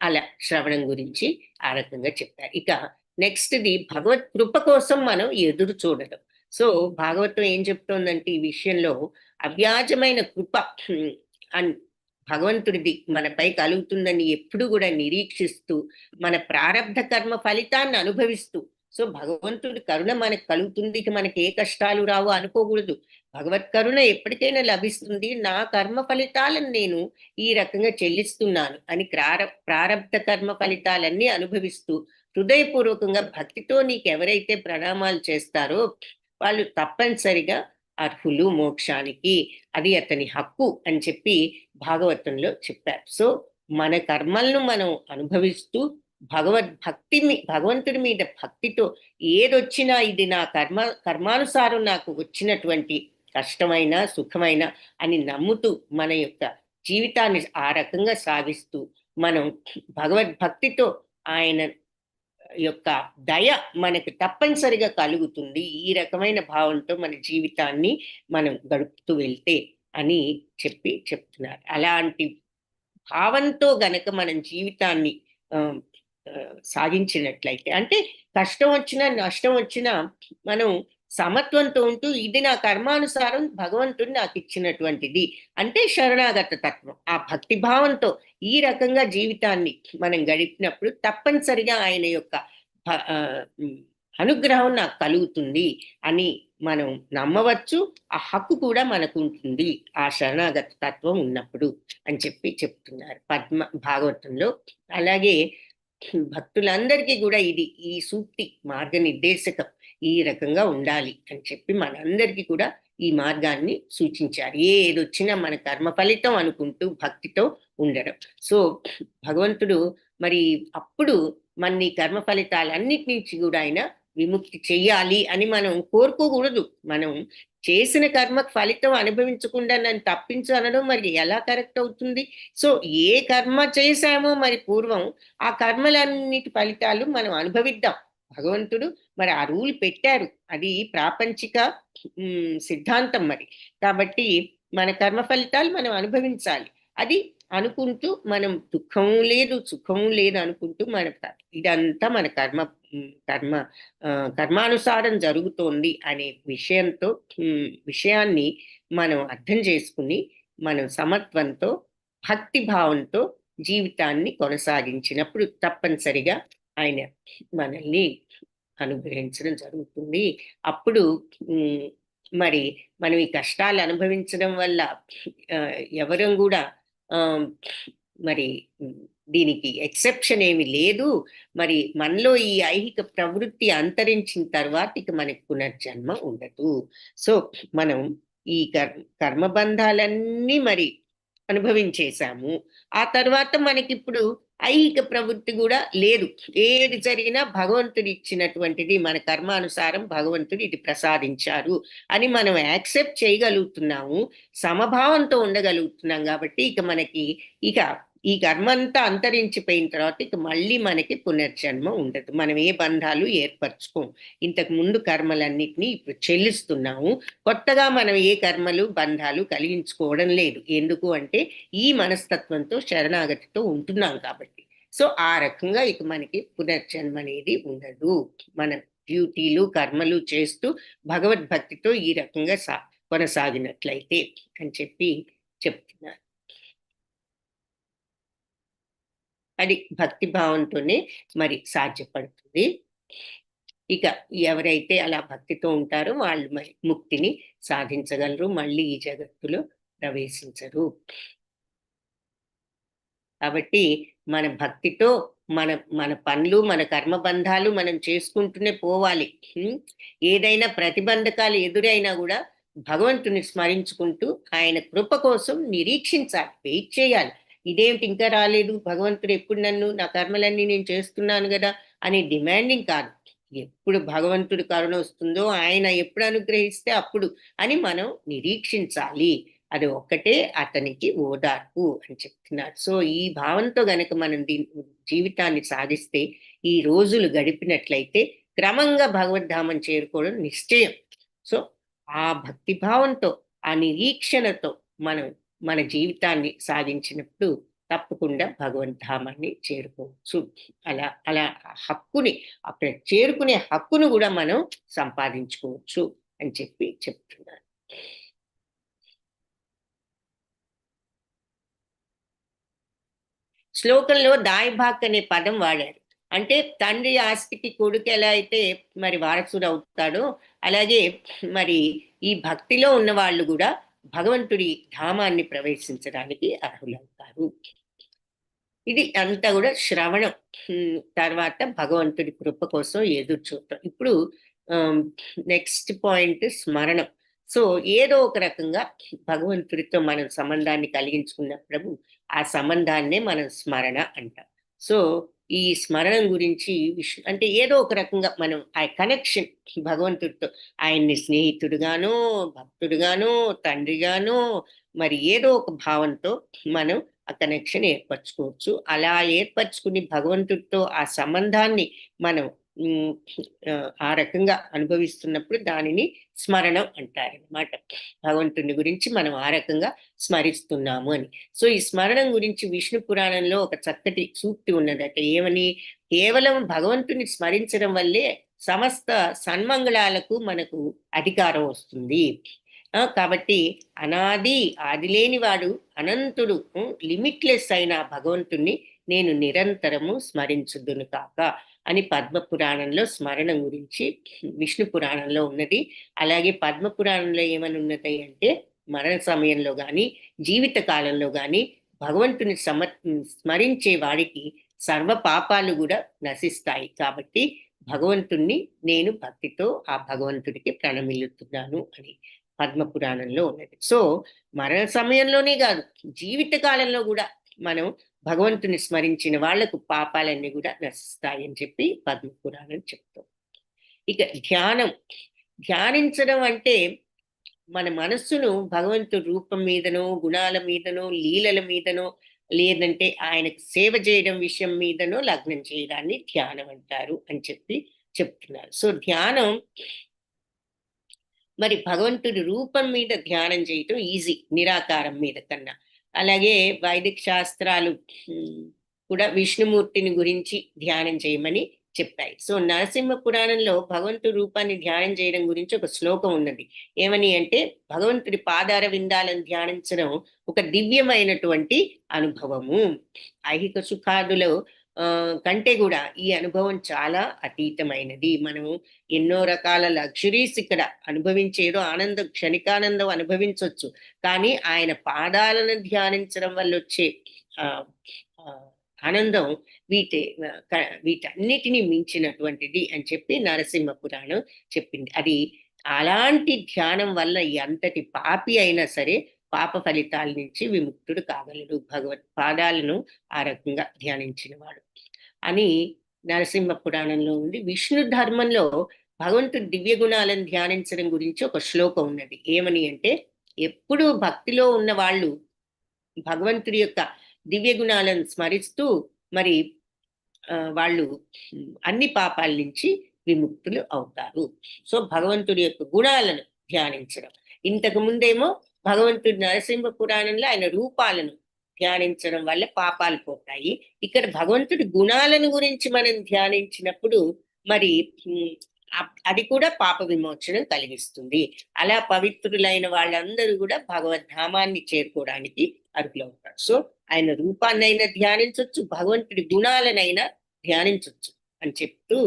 అలా శ్రవణం గురించి ఆ రకంగా చెప్పారు. ఇక నెక్స్ట్ది భగవత్ కృప కోసం మనం ఎదురు చూడడం. సో భాగవతం ఏం చెప్తోందంటే ఈ విషయంలో అవ్యాజమైన కృప అన్ భగవంతుడిది మనపై కలుగుతుందని ఎప్పుడు కూడా నిరీక్షిస్తూ మన ప్రారబ్ధ కర్మ ఫలితాన్ని అనుభవిస్తూ, సో భగవంతుడి కరుణ మనకు కలుగుతుంది, ఇక మనకి ఏ కష్టాలు రావు అనుకోకూడదు. భగవత్ కరుణ ఎప్పటికైనా లభిస్తుంది, నా కర్మ ఫలితాలను నేను ఈ రకంగా చెల్లిస్తున్నాను అని ప్రారబ్ధ కర్మ ఫలితాలన్నీ అనుభవిస్తూ హృదయపూర్వకంగా భక్తితో నీకు ఎవరైతే ప్రణామాలు చేస్తారో వాళ్ళు తప్పనిసరిగా అర్హులు మోక్షానికి, అది అతని హక్కు అని చెప్పి భాగవతంలో చెప్పారు. సో మన కర్మలను మనం అనుభవిస్తూ భగవంతుడి మీద భక్తితో ఏదొచ్చినా ఇది నా కర్మానుసారం నాకు వచ్చినటువంటి కష్టమైన సుఖమైన అని నమ్ముతూ మన యొక్క జీవితాన్ని ఆ రకంగా సాగిస్తూ మనం భగవద్భక్తితో ఆయన యొక్క దయ మనకు తప్పనిసరిగా కలుగుతుంది. ఈ రకమైన భావంతో మన జీవితాన్ని మనం గడుపుతూ వెళ్తే అని చెప్తున్నారు. అలాంటి భావంతో గనక మనం జీవితాన్ని సాగించినట్లయితే, అంటే కష్టం వచ్చినా నష్టం వచ్చినా మనం సమత్వంతో ఉంటూ ఇది నా కర్మానుసారం భగవంతుడు నాకు ఇచ్చినటువంటిది అంటే శరణాగత తత్వం, ఆ భక్తి భావంతో ఈ రకంగా జీవితాన్ని మనం గడిపినప్పుడు తప్పనిసరిగా ఆయన యొక్క అనుగ్రహం నాకు కలుగుతుంది అని మనం నమ్మవచ్చు. ఆ హక్కు కూడా మనకు ఉంటుంది ఆ శరణాగత తత్వం ఉన్నప్పుడు అని చెప్తున్నారు భాగవతంలో. అలాగే భక్తులందరికీ కూడా ఈ సూక్తి మార్గనిర్దేశకం ఈ రకంగా ఉండాలి అని చెప్పి మనందరికీ కూడా ఈ మార్గాన్ని సూచించారు. ఏదొచ్చినా మన కర్మ ఫలితం అనుకుంటూ భక్తితో ఉండడం. సో భగవంతుడు మరి అప్పుడు మన కర్మ ఫలితాలన్నిటి నుంచి కూడా ఆయన విముక్తి చెయ్యాలి అని మనం కోరుకోకూడదు. మనం చేసిన కర్మకు ఫలితం అనుభవించకుండా నన్ను తప్పించు అనడం మరి ఎలా కరెక్ట్ అవుతుంది? సో ఏ కర్మ చేశామో మరి పూర్వం ఆ కర్మలన్నిటి ఫలితాలు మనం అనుభవిద్దాం. భగవంతుడు మరి ఆ రూల్ పెట్టారు, అది ప్రాపంచిక సిద్ధాంతం మరి. కాబట్టి మన కర్మ ఫలితాలు మనం అనుభవించాలి. అది అనుకుంటూ మనం దుఃఖము లేదు సుఖము లేదు అనుకుంటూ ఇదంతా మన కర్మానుసారం జరుగుతోంది అనే విషయాన్ని మనం అర్థం చేసుకుని మనం సమత్వంతో భక్తి భావంతో జీవితాన్ని కొనసాగించినప్పుడు తప్పనిసరిగా ఆయన మనల్ని అనుగ్రహించడం జరుగుతుంది. అప్పుడు మరి మనం ఈ కష్టాలు అనుభవించడం వల్ల ఎవరం కూడా మరి దీనికి ఎక్సెప్షన్ ఏమి లేదు. మరి మనలో ఈ ఐహిక ప్రవృత్తి అంతరించిన తర్వాత ఇక మనకి పునర్జన్మ ఉండదు. సో మనం ఈ కర్మబంధాలన్నీ మరి అనుభవించేశాము. ఆ తర్వాత మనకిప్పుడు ఐహిక ప్రవృత్తి కూడా లేదు. ఏది జరిగినా భగవంతుడు ఇచ్చినటువంటిది, మన కర్మానుసారం భగవంతుడు ఇది ప్రసాదించారు అని మనం యాక్సెప్ట్ చేయగలుగుతున్నాము, సమభావంతో ఉండగలుగుతున్నాం. కాబట్టి ఇక మనకి ఈ కర్మ అంతా అంతరించిపోయిన తర్వాత ఇక మళ్ళీ మనకి పునర్జన్మ ఉండదు. మనం ఏ బంధాలు ఏర్పరచుకోం. ఇంతకు ముందు కర్మలన్నిటినీ ఇప్పుడు చెల్లిస్తున్నాము. కొత్తగా మనం ఏ కర్మలు బంధాలు కలిగించుకోవడం లేదు. ఎందుకు అంటే ఈ మనస్తత్వంతో శరణాగతితో ఉంటున్నాం కాబట్టి. సో ఆ రకంగా ఇక మనకి పునర్జన్మ అనేది ఉండదు. మన డ్యూటీలు కర్మలు చేస్తూ భగవద్భక్తితో ఈ రకంగా కొనసాగినట్లయితే అని చెప్తున్నారు. అది భక్తి భావంతోనే మరి సాధ్యపడుతుంది. ఇక ఎవరైతే అలా భక్తితో ఉంటారో వాళ్ళు మరి ముక్తిని సాధించగలరు, మళ్ళీ ఈ జగత్తులో ప్రవేశించరు. కాబట్టి మన భక్తితో మన పనులు మన కర్మబంధాలు మనం చేసుకుంటూనే పోవాలి. ఏదైనా ప్రతిబంధకాలు ఎదురైనా కూడా భగవంతుని స్మరించుకుంటూ ఆయన కృప కోసం నిరీక్షించాలి, వెయిట్ చేయాలి. ఇదేమిటి ఇంకా రాలేదు, భగవంతుడు ఎప్పుడు నన్ను, నా కర్మలన్నీ నేను చేస్తున్నాను కదా అని డిమాండింగ్ కాదు. ఎప్పుడు భగవంతుడి కరుణ వస్తుందో, ఆయన ఎప్పుడు అనుగ్రహిస్తే అప్పుడు అని మనం నిరీక్షించాలి. అది ఒక్కటే అతనికి ఓదార్పు అని చెప్తున్నారు. సో ఈ భావంతో గనక మనం జీవితాన్ని సాగిస్తే, ఈ రోజులు గడిపినట్లయితే క్రమంగా భగవద్ధామం చేరుకోవడం నిశ్చయం. సో ఆ భక్తిభావంతో, ఆ నిరీక్షణతో మనం మన జీవితాన్ని సాగించినప్పుడు తప్పకుండా భగవద్ధామాన్ని చేరుకోవచ్చు. అలా అలా హక్కుని, అక్కడ చేరుకునే హక్కును కూడా మనం సంపాదించుకోవచ్చు అని చెప్పి చెప్తున్నారు. శ్లోకంలో దాయభాక్ అనే పదం వాడారు. అంటే తండ్రి ఆస్తికి కొడుకు ఎలా అయితే మరి వారసుడు అవుతాడో, అలాగే మరి ఈ భక్తిలో ఉన్న వాళ్ళు కూడా భగవంతుడి ధామాన్ని ప్రవేశించడానికి అర్హులవుతారు. ఇది అంతా కూడా శ్రవణం. తర్వాత భగవంతుడి కృప కోసం ఎదురు చూడటం. ఇప్పుడు నెక్స్ట్ పాయింట్ స్మరణం. సో ఏదో ఒక రకంగా భగవంతుడితో మనం సంబంధాన్ని కలిగించుకున్నప్పుడు ఆ సంబంధాన్నే మనం స్మరణ అంటాం. సో ఈ స్మరణం గురించి అంటే ఏదో ఒక రకంగా మనం ఆ కనెక్షన్ భగవంతుడితో, ఆయన్ని స్నేహితుడుగానో, భక్తుడుగానో, తండ్రిగానో, మరి ఏదో ఒక భావంతో మనం ఆ కనెక్షన్ ఏర్పరచుకోవచ్చు. అలా ఏర్పరచుకుని భగవంతుడితో ఆ సంబంధాన్ని మనం ఆ రకంగా అనుభవిస్తున్నప్పుడు దానిని స్మరణం అంటారనమాట. భగవంతుని గురించి మనం ఆ రకంగా స్మరిస్తున్నాము అని. సో ఈ స్మరణం గురించి విష్ణు పురాణంలో ఒక చక్కటి సూక్తి ఉన్నదట. ఏమని? కేవలం భగవంతుని స్మరించడం వల్లే సమస్త సన్మంగళాలకు మనకు అధికారం వస్తుంది. కాబట్టి అనాది, ఆదిలేని వాడు, అనంతుడు, లిమిట్లెస్ అయిన భగవంతుణ్ణి నేను నిరంతరము స్మరించుదును కాక అని పద్మ పురాణంలో స్మరణం గురించి విష్ణు పురాణంలో ఉన్నది. అలాగే పద్మ పురాణంలో ఏమని ఉన్నది అంటే, మరణ సమయంలో గాని, జీవిత కాలంలో గాని భగవంతుని స్మరించే వాడికి సర్వ పాపాలు కూడా నశిస్తాయి. కాబట్టి భగవంతుణ్ణి నేను భక్తితో ఆ భగవంతుడికి ప్రణమిల్లుతున్నాను అని పద్మ పురాణంలో ఉన్నది. సో మరణ సమయంలోనే కాదు, జీవిత కాలంలో కూడా మనం భగవంతుని స్మరించిన వాళ్లకు పాపాలన్నీ కూడా నశిస్తాయి అని చెప్పి పద్మ పురాణం చెప్తాం. ఇక ధ్యానం. ధ్యానించడం అంటే మన మనస్సును భగవంతుడి రూపం మీదనో, గుణాల మీదనో, లీలల మీదనో, లేదంటే ఆయనకు సేవ చేయడం విషయం మీదనో లగ్నం చేయడాన్ని ధ్యానం అంటారు అని చెప్పి చెప్తున్నారు. సో ధ్యానం మరి భగవంతుడి రూపం మీద ధ్యానం చేయటం ఈజీ నిరాకారం మీద కన్నా. అలాగే వైదిక శాస్త్రాలు కూడా విష్ణుమూర్తిని గురించి ధ్యానం చేయమని చెప్పాయి. సో నరసింహ పురాణంలో భగవంతుడి రూపాన్ని ధ్యానం చేయడం గురించి ఒక శ్లోకం ఉన్నది. ఏమని అంటే, భగవంతుడి పాదార విందాలను ధ్యానించడం ఒక దివ్యమైనటువంటి అనుభవము. ఐహిక సుఖాదులో కంటే కూడా ఈ అనుభవం చాలా అతీతమైనది. మనము ఎన్నో రకాల లగ్జరీస్ ఇక్కడ అనుభవించేదో ఆనందం, క్షణికానందం అనుభవించవచ్చు. కానీ ఆయన పాదాలను ధ్యానించడం వల్ల వచ్చే ఆనందం వీటన్నిటినీ మించినటువంటిది అని చెప్పి నరసింహ పురాణం చెప్పింది. అది అలాంటి ధ్యానం వల్ల ఎంతటి పాపి అయినా సరే పాప ఫలితాల నుంచి విముక్తుడు కాగలడు, భగవత్ పాదాలను ఆ రకంగా ధ్యానించిన వాడు అని నరసింహ పురాణంలో ఉంది. విష్ణు ధర్మంలో భగవంతుడి దివ్య గుణాలను ధ్యానించడం గురించి ఒక శ్లోకం ఉన్నది. ఏమని అంటే, ఎప్పుడూ భక్తిలో ఉన్న వాళ్ళు భగవంతుడి యొక్క దివ్య గుణాలను స్మరిస్తూ మరి వాళ్ళు అన్ని పాపాల నుంచి విముక్తులు అవుతారు. సో భగవంతుడి యొక్క గుణాలను ధ్యానించడం. ఇంతకు ముందేమో భగవంతుడి నరసింహ పురాణంలో ఆయన రూపాలను ధ్యానించడం వల్ల పాపాలు పోతాయి. ఇక్కడ భగవంతుడి గుణాలను గురించి మనం ధ్యానించినప్పుడు మరి అది కూడా పాప విమోచనం కలిగిస్తుంది. అలా పవిత్రులైన వాళ్ళందరూ కూడా భగవద్ధామాన్ని చేరుకోవడానికి అర్హులవుతారు. సో ఆయన రూపాన్నైనా ధ్యానించవచ్చు, భగవంతుడి గుణాలనైనా ధ్యానించవచ్చు అని చెప్తూ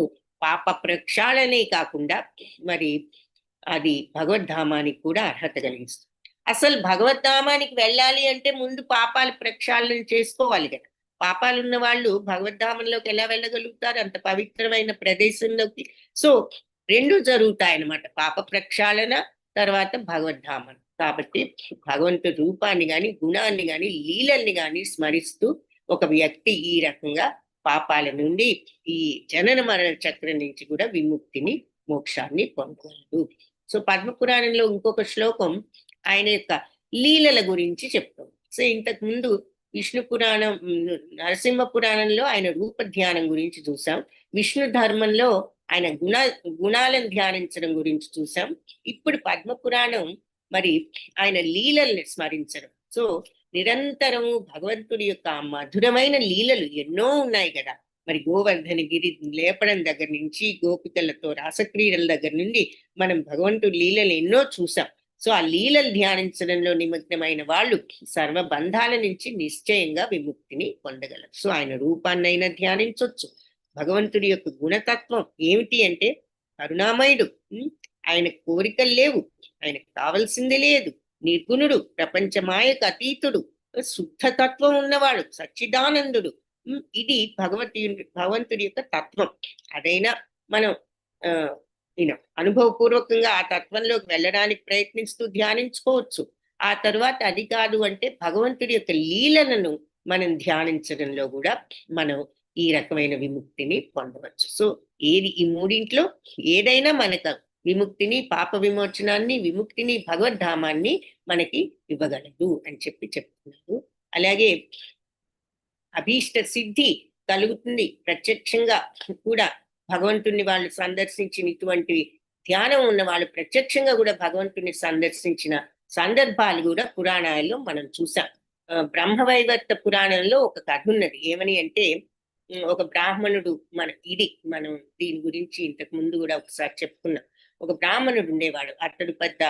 పాప ప్రక్షాళనే కాకుండా మరి అది భగవద్ధామానికి కూడా అర్హత కలిగిస్తుంది. అసలు భగవద్ధామానికి వెళ్ళాలి అంటే ముందు పాపాల ప్రక్షాళన చేసుకోవాలి కదా. పాపాలు ఉన్న వాళ్ళు భగవద్ధామంలోకి ఎలా వెళ్ళగలుగుతారు, అంత పవిత్రమైన ప్రదేశంలోకి? సో రెండు జరుగుతాయన్నమాట, పాప ప్రక్షాళన తర్వాత భగవద్ధామం. కాబట్టి భగవంతుడి రూపాన్ని గాని, గుణాన్ని గాని, లీలల్ని గాని స్మరిస్తూ ఒక వ్యక్తి ఈ రకంగా పాపాల నుండి, ఈ జనన మరణ చక్రం నుంచి కూడా విముక్తిని, మోక్షాన్ని పొందగలడు. సో పద్మపురాణంలో ఇంకొక శ్లోకం ఆయన యొక్క లీలల గురించి చెప్తాం. సో ఇంతకు ముందు విష్ణు పురాణం, నరసింహ పురాణంలో ఆయన రూప ధ్యానం గురించి చూసాం. విష్ణు ధర్మంలో ఆయన గుణాలను ధ్యానించడం గురించి చూసాం. ఇప్పుడు పద్మ పురాణం మరి ఆయన లీలల్ని స్మరించడం. సో నిరంతరము భగవంతుడి యొక్క మధురమైన లీలలు ఎన్నో ఉన్నాయి కదా. మరి గోవర్ధన గిరి లేపడం దగ్గర నుంచి, గోపికలతో రాసక్రీడల దగ్గర నుండి మనం భగవంతుడి లీలలు ఎన్నో చూసాం. సో ఆ లీలలు ధ్యానించడంలో నిమగ్నమైన వాళ్ళు సర్వ బంధాల నుంచి నిశ్చయంగా విముక్తిని పొందగలరు. సో ఆయన రూపాన్నైనా ధ్యానించవచ్చు. భగవంతుడి యొక్క గుణతత్వం ఏమిటి అంటే కరుణామయుడు, ఆయన కోరికలు లేవు, ఆయనకు కావలసింది లేదు, నిర్గుణుడు, ప్రపంచ మాయకు అతీతుడు, శుద్ధతత్వం ఉన్నవాడు, సచ్చిదానందుడు. ఇది భగవంతుడి యొక్క తత్వం. అదైనా మనం అనుభవపూర్వకంగా ఆ తత్వంలోకి వెళ్ళడానికి ప్రయత్నిస్తూ ధ్యానించుకోవచ్చు. ఆ తర్వాత అది కాదు అంటే భగవంతుడి యొక్క లీలలను మనం ధ్యానించడంలో కూడా మనం ఈ రకమైన విముక్తిని పొందవచ్చు. సో ఈ మూడింట్లో ఏదైనా మనకు విముక్తిని, పాప విమోచనాన్ని, విముక్తిని, భగవద్ధామాన్ని మనకి ఇవ్వగలదు అని చెప్తున్నారు. అలాగే అభీష్ట సిద్ధి కలుగుతుంది ప్రత్యక్షంగా కూడా. భగవంతుని వాళ్ళు సందర్శించిన, ఇటువంటి ధ్యానం ఉన్న వాళ్ళు ప్రత్యక్షంగా కూడా భగవంతుని సందర్శించిన సందర్భాలు కూడా పురాణాల్లో మనం చూసాం. బ్రహ్మవైవర్త పురాణంలో ఒక కథ ఉన్నది. ఏమని అంటే ఒక బ్రాహ్మణుడు, మనం దీని గురించి ఇంతకు ముందు కూడా ఒకసారి చెప్పుకున్నాం. ఒక బ్రాహ్మణుడు ఉండేవాడు. అతడు పెద్ద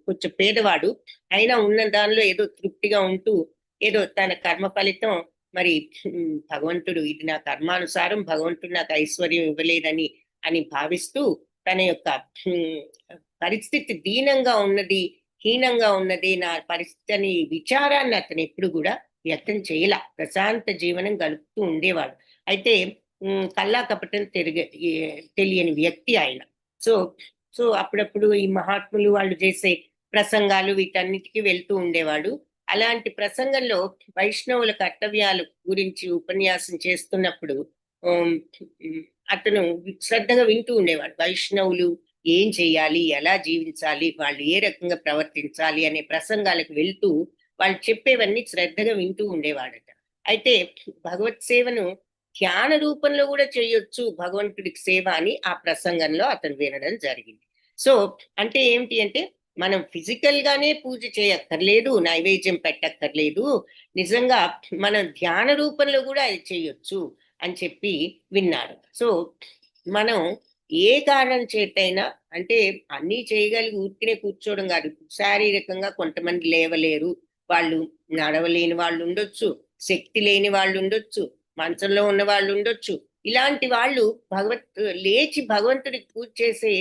కొంచెం పేదవాడు. అయినా ఉన్న దానిలో ఏదో తృప్తిగా ఉంటూ, ఏదో తన కర్మ ఫలితం మరి భగవంతుడు, ఇది నా కర్మానుసారం, భగవంతుడు నాకు ఐశ్వర్యం ఇవ్వలేదని భావిస్తూ తన యొక్క పరిస్థితి దీనంగా ఉన్నది, హీనంగా ఉన్నది నా పరిస్థితి అని విచారాన్ని అతను ఎప్పుడు కూడా వ్యక్తం చేయాల. ప్రశాంత జీవనం గడుపుతూ ఉండేవాడు. అయితే కల్లా కపటం తెలియని వ్యక్తి ఆయన. సో అప్పుడప్పుడు ఈ మహాత్ములు వాళ్ళు చేసే ప్రసంగాలు వీటన్నిటికీ వెళ్తూ ఉండేవాడు. అలాంటి ప్రసంగంలో వైష్ణవుల కర్తవ్యాల గురించి ఉపన్యాసం చేస్తున్నప్పుడు అతను శ్రద్ధగా వింటూ ఉండేవాడు. వైష్ణవులు ఏం చేయాలి, ఎలా జీవించాలి, వాళ్ళు ఏ రకంగా ప్రవర్తించాలి అనే ప్రసంగాలకు వెళ్తూ వాళ్ళు చెప్పేవన్నీ శ్రద్ధగా వింటూ ఉండేవాడట. అయితే భగవత్ సేవను ధ్యాన రూపంలో కూడా చేయొచ్చు భగవంతుడికి సేవ అని ఆ ప్రసంగంలో అతను వినడం జరిగింది. సో అంటే ఏమిటి అంటే మనం ఫిజికల్ గానే పూజ చేయక్కర్లేదు, నైవేద్యం పెట్టక్కర్లేదు, నిజంగా మనం ధ్యాన రూపంలో కూడా అది చేయొచ్చు అని చెప్పి విన్నాడు. సో మనం ఏ కారణం చేతైనా, అంటే అన్నీ చేయగలిగి ఊరికినే కూర్చోవడం కాదు. శారీరకంగా కొంతమంది లేవలేరు, వాళ్ళు నడవలేని వాళ్ళు ఉండొచ్చు, శక్తి లేని వాళ్ళు ఉండొచ్చు, మంచంలో ఉన్న వాళ్ళు ఉండొచ్చు. ఇలాంటి వాళ్ళు లేచి భగవంతుడికి పూజ చేసే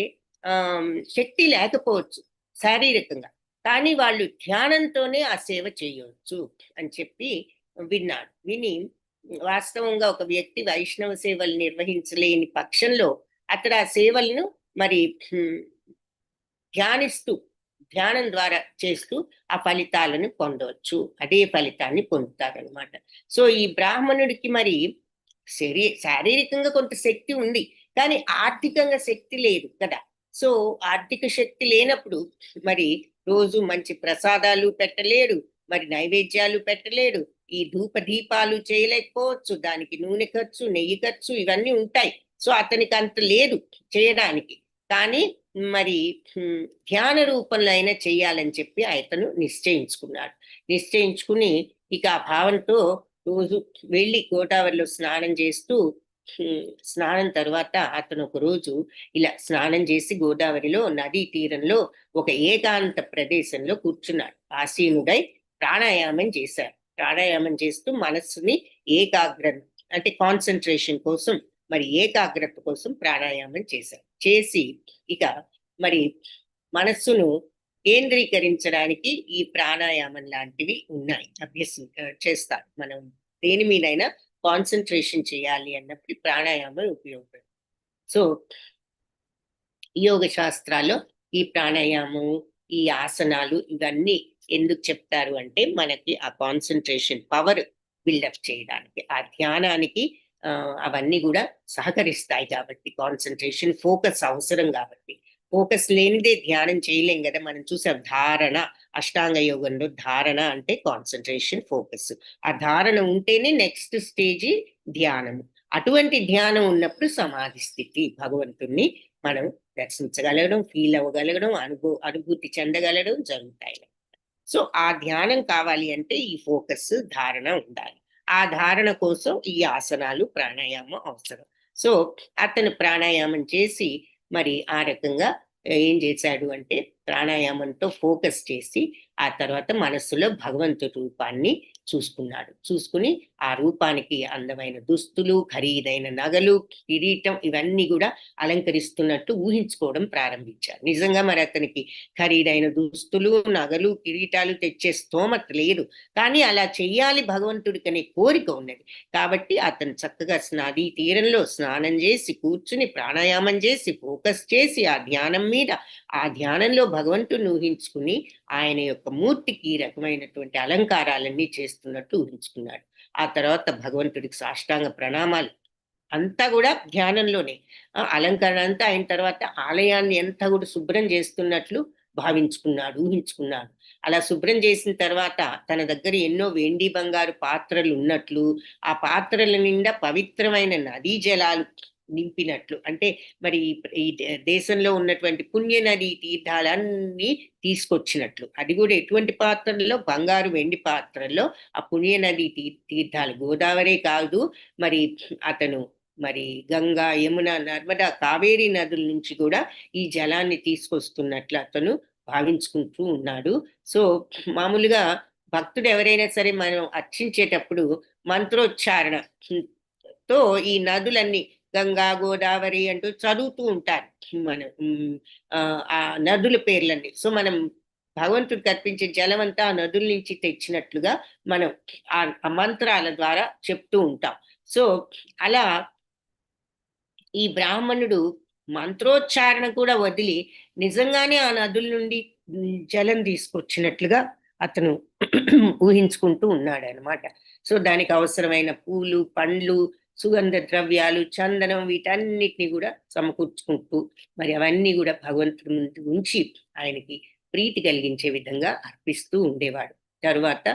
శక్తి లేకపోవచ్చు శారీరకంగా, కానీ వాళ్ళు ధ్యానంతోనే ఆ సేవ చేయవచ్చు అని చెప్పి విన్నాడు. విని వాస్తవంగా ఒక వ్యక్తి వైష్ణవ సేవలు నిర్వహించలేని పక్షంలో అతడు ఆ సేవలను మరి ధ్యానం ద్వారా చేస్తూ ఆ ఫలితాలను పొందవచ్చు, అదే ఫలితాన్ని పొందుతారనమాట. సో ఈ బ్రాహ్మణుడికి మరి శారీరకంగా కొంత శక్తి ఉంది, కానీ ఆర్థికంగా శక్తి లేదు కదా. సో ఆర్థిక శక్తి లేనప్పుడు మరి రోజు మంచి ప్రసాదాలు పెట్టలేడు, మరి నైవేద్యాలు పెట్టలేడు, ఈ ధూప దీపాలు చేయలేకపోవచ్చు, దానికి నూనె ఖర్చు, నెయ్యి ఖర్చు ఇవన్నీ ఉంటాయి. సో అతనికి అంత లేదు చేయడానికి, కానీ మరి ధ్యాన రూపంలో అయినా చేయాలని చెప్పి అతను నిశ్చయించుకుని ఇక ఆ భావంతో రోజు వెళ్ళి గోదావరిలో స్నానం చేస్తూ, స్నానం తర్వాత అతను ఒక రోజు ఇలా స్నానం చేసి గోదావరిలో నదీ తీరంలో ఒక ఏకాంత ప్రదేశంలో కూర్చున్నాడు. ఆసీనుడై ప్రాణాయామం చేశారు. ప్రాణాయామం చేస్తూ మనస్సుని అంటే కాన్సన్ట్రేషన్ కోసం, మరి ఏకాగ్రత కోసం ప్రాణాయామం చేశారు. చేసి ఇక మరి మనస్సును కేంద్రీకరించడానికి ఈ ప్రాణాయామం లాంటివి ఉన్నాయి, చేస్తారు. మనం దేని మీదైనా కాన్సన్ట్రేషన్ చేయాలి అన్నప్పుడు ప్రాణాయామం ఉపయోగపడుతుంది. సో యోగ శాస్త్రాల్లో ఈ ప్రాణాయామం, ఈ ఆసనాలు ఇవన్నీ ఎందుకు చెప్తారు అంటే మనకి ఆ కాన్సన్ట్రేషన్ పవర్ బిల్డప్ చేయడానికి, ఆ ధ్యానానికి అవన్నీ కూడా సహకరిస్తాయి కాబట్టి, కాన్సన్ట్రేషన్ ఫోకస్ అవసరం కాబట్టి. ఫోకస్ లేనిదే ధ్యానం చేయలేం కదా. మనం చూసాం ధారణ, అష్టాంగ యోగంలో ధారణ అంటే కాన్సన్ట్రేషన్, ఫోకస్. ఆ ధారణ ఉంటేనే నెక్స్ట్ స్టేజ్ ధ్యానము. అటువంటి ధ్యానం ఉన్నప్పుడు సమాధి స్థితి, భగవంతుణ్ణి మనం దర్శించగలగడం, ఫీల్ అవ్వగలగడం, అనుభూతి చెందగలగడం జరుగుతాయి. సో ఆ ధ్యానం కావాలి అంటే ఈ ఫోకస్, ధారణ ఉండాలి. ఆ ధారణ కోసం ఈ ఆసనాలు, ప్రాణాయామం అవసరం. సో అతను ప్రాణాయామం చేసి మరి ఆ రకంగా ఏం చేశాడు అంటే ప్రాణాయామంతో ఫోకస్ చేసి ఆ తర్వాత మనస్సులో భగవంతుడి రూపాన్ని చూసుకున్నాడు. చూసుకుని ఆ రూపానికి అందమైన దుస్తులు, ఖరీదైన నగలు, కిరీటం ఇవన్నీ కూడా అలంకరిస్తున్నట్టు ఊహించుకోవడం ప్రారంభించారు. నిజంగా మరి అతనికి ఖరీదైన దుస్తులు, నగలు, కిరీటాలు తెచ్చే స్తోమత లేదు, కానీ అలా చెయ్యాలి భగవంతుడికి అనే కోరిక ఉన్నది. కాబట్టి అతను చక్కగా నదీ తీరంలో స్నానం చేసి కూర్చుని ప్రాణాయామం చేసి ఫోకస్ చేసి ఆ ధ్యానం మీద, ఆ ధ్యానంలో భగవంతుడిని ఊహించుకుని ఆయన యొక్క మూర్తికి ఈ రకమైనటువంటి అలంకారాలన్నీ చేస్తున్నట్టు ఊహించుకున్నాడు. ఆ తర్వాత భగవంతుడికి సాష్టాంగ ప్రణామాలు, అంతా కూడా ధ్యానంలోనే. అలంకరణ అంతా అయిన తర్వాత ఆలయాన్ని అంతా కూడా శుభ్రం చేస్తున్నట్లు భావించుకున్నాడు, ఊహించుకున్నాడు. అలా శుభ్రం చేసిన తర్వాత తన దగ్గర ఎన్నో వెండి బంగారు పాత్రలు ఉన్నట్లు, ఆ పాత్రల నిండా పవిత్రమైన నదీ జలాలు నింపినట్లు, అంటే మరి ఈ దేశంలో ఉన్నటువంటి పుణ్య నదీ తీర్థాలన్నీ తీసుకొచ్చినట్లు. అది కూడా ఎటువంటి పాత్రల్లో? బంగారు వెండి పాత్రల్లో ఆ పుణ్య నదీ తీర్థాలు, గోదావరి కాదు మరి అతను మరి గంగా, యమున, నర్మదా, కావేరీ నదుల నుంచి కూడా ఈ జలాన్ని తీసుకొస్తున్నట్లు అతను భావించుకుంటూ ఉన్నాడు. సో మామూలుగా భక్తుడు ఎవరైనా సరే మనం అర్చించేటప్పుడు మంత్రోచ్చారణతో ఈ నదులన్నీ గంగా, గోదావరి అంటూ చదువుతూ ఉంటారు మనం, ఆ నదుల పేర్లన్నీ. సో మనం భగవంతుడికి అర్పించే జలం అంతా ఆ నదుల నుంచి తెచ్చినట్లుగా మనం ఆ మంత్రాల ద్వారా చెప్తూ ఉంటాం. సో అలా ఈ బ్రాహ్మణుడు మంత్రోచ్చారణ కూడా వదిలి నిజంగానే ఆ నదుల నుండి జలం తీసుకొచ్చినట్లుగా అతను ఊహించుకుంటూ ఉన్నాడు అనమాట. సో దానికి అవసరమైన పూలు, పండ్లు, సుగంధ ద్రవ్యాలు, చందనం వీటన్నిటిని కూడా సమకూర్చుకుంటూ మరి అవన్నీ కూడా భగవంతుడి ముందు ఉంచి ఆయనకి ప్రీతి కలిగించే విధంగా అర్పిస్తూ ఉండేవాడు. తరువాత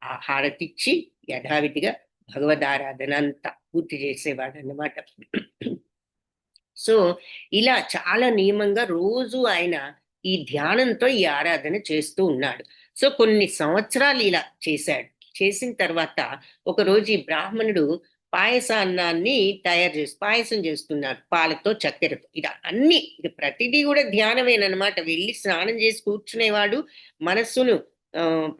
ఆ హారతిచ్చి యథావిధిగా భగవదారాధన అంతా పూర్తి చేసేవాడు అన్నమాట. సో ఇలా చాలా నియమంగా రోజు ఆయన ఈ ధ్యానంతో ఈ ఆరాధన చేస్తూ ఉన్నాడు. సో కొన్ని సంవత్సరాలు ఇలా చేశాడు. చేసిన తర్వాత ఒకరోజు ఈ బ్రాహ్మణుడు పాయసాన్నాన్ని పాయసం చేస్తున్నాడు, పాలతో, చక్కెరతో. ఇది ప్రతిదీ కూడా ధ్యానమేనమాట. వెళ్ళి స్నానం చేసి కూర్చునేవాడు, మనస్సును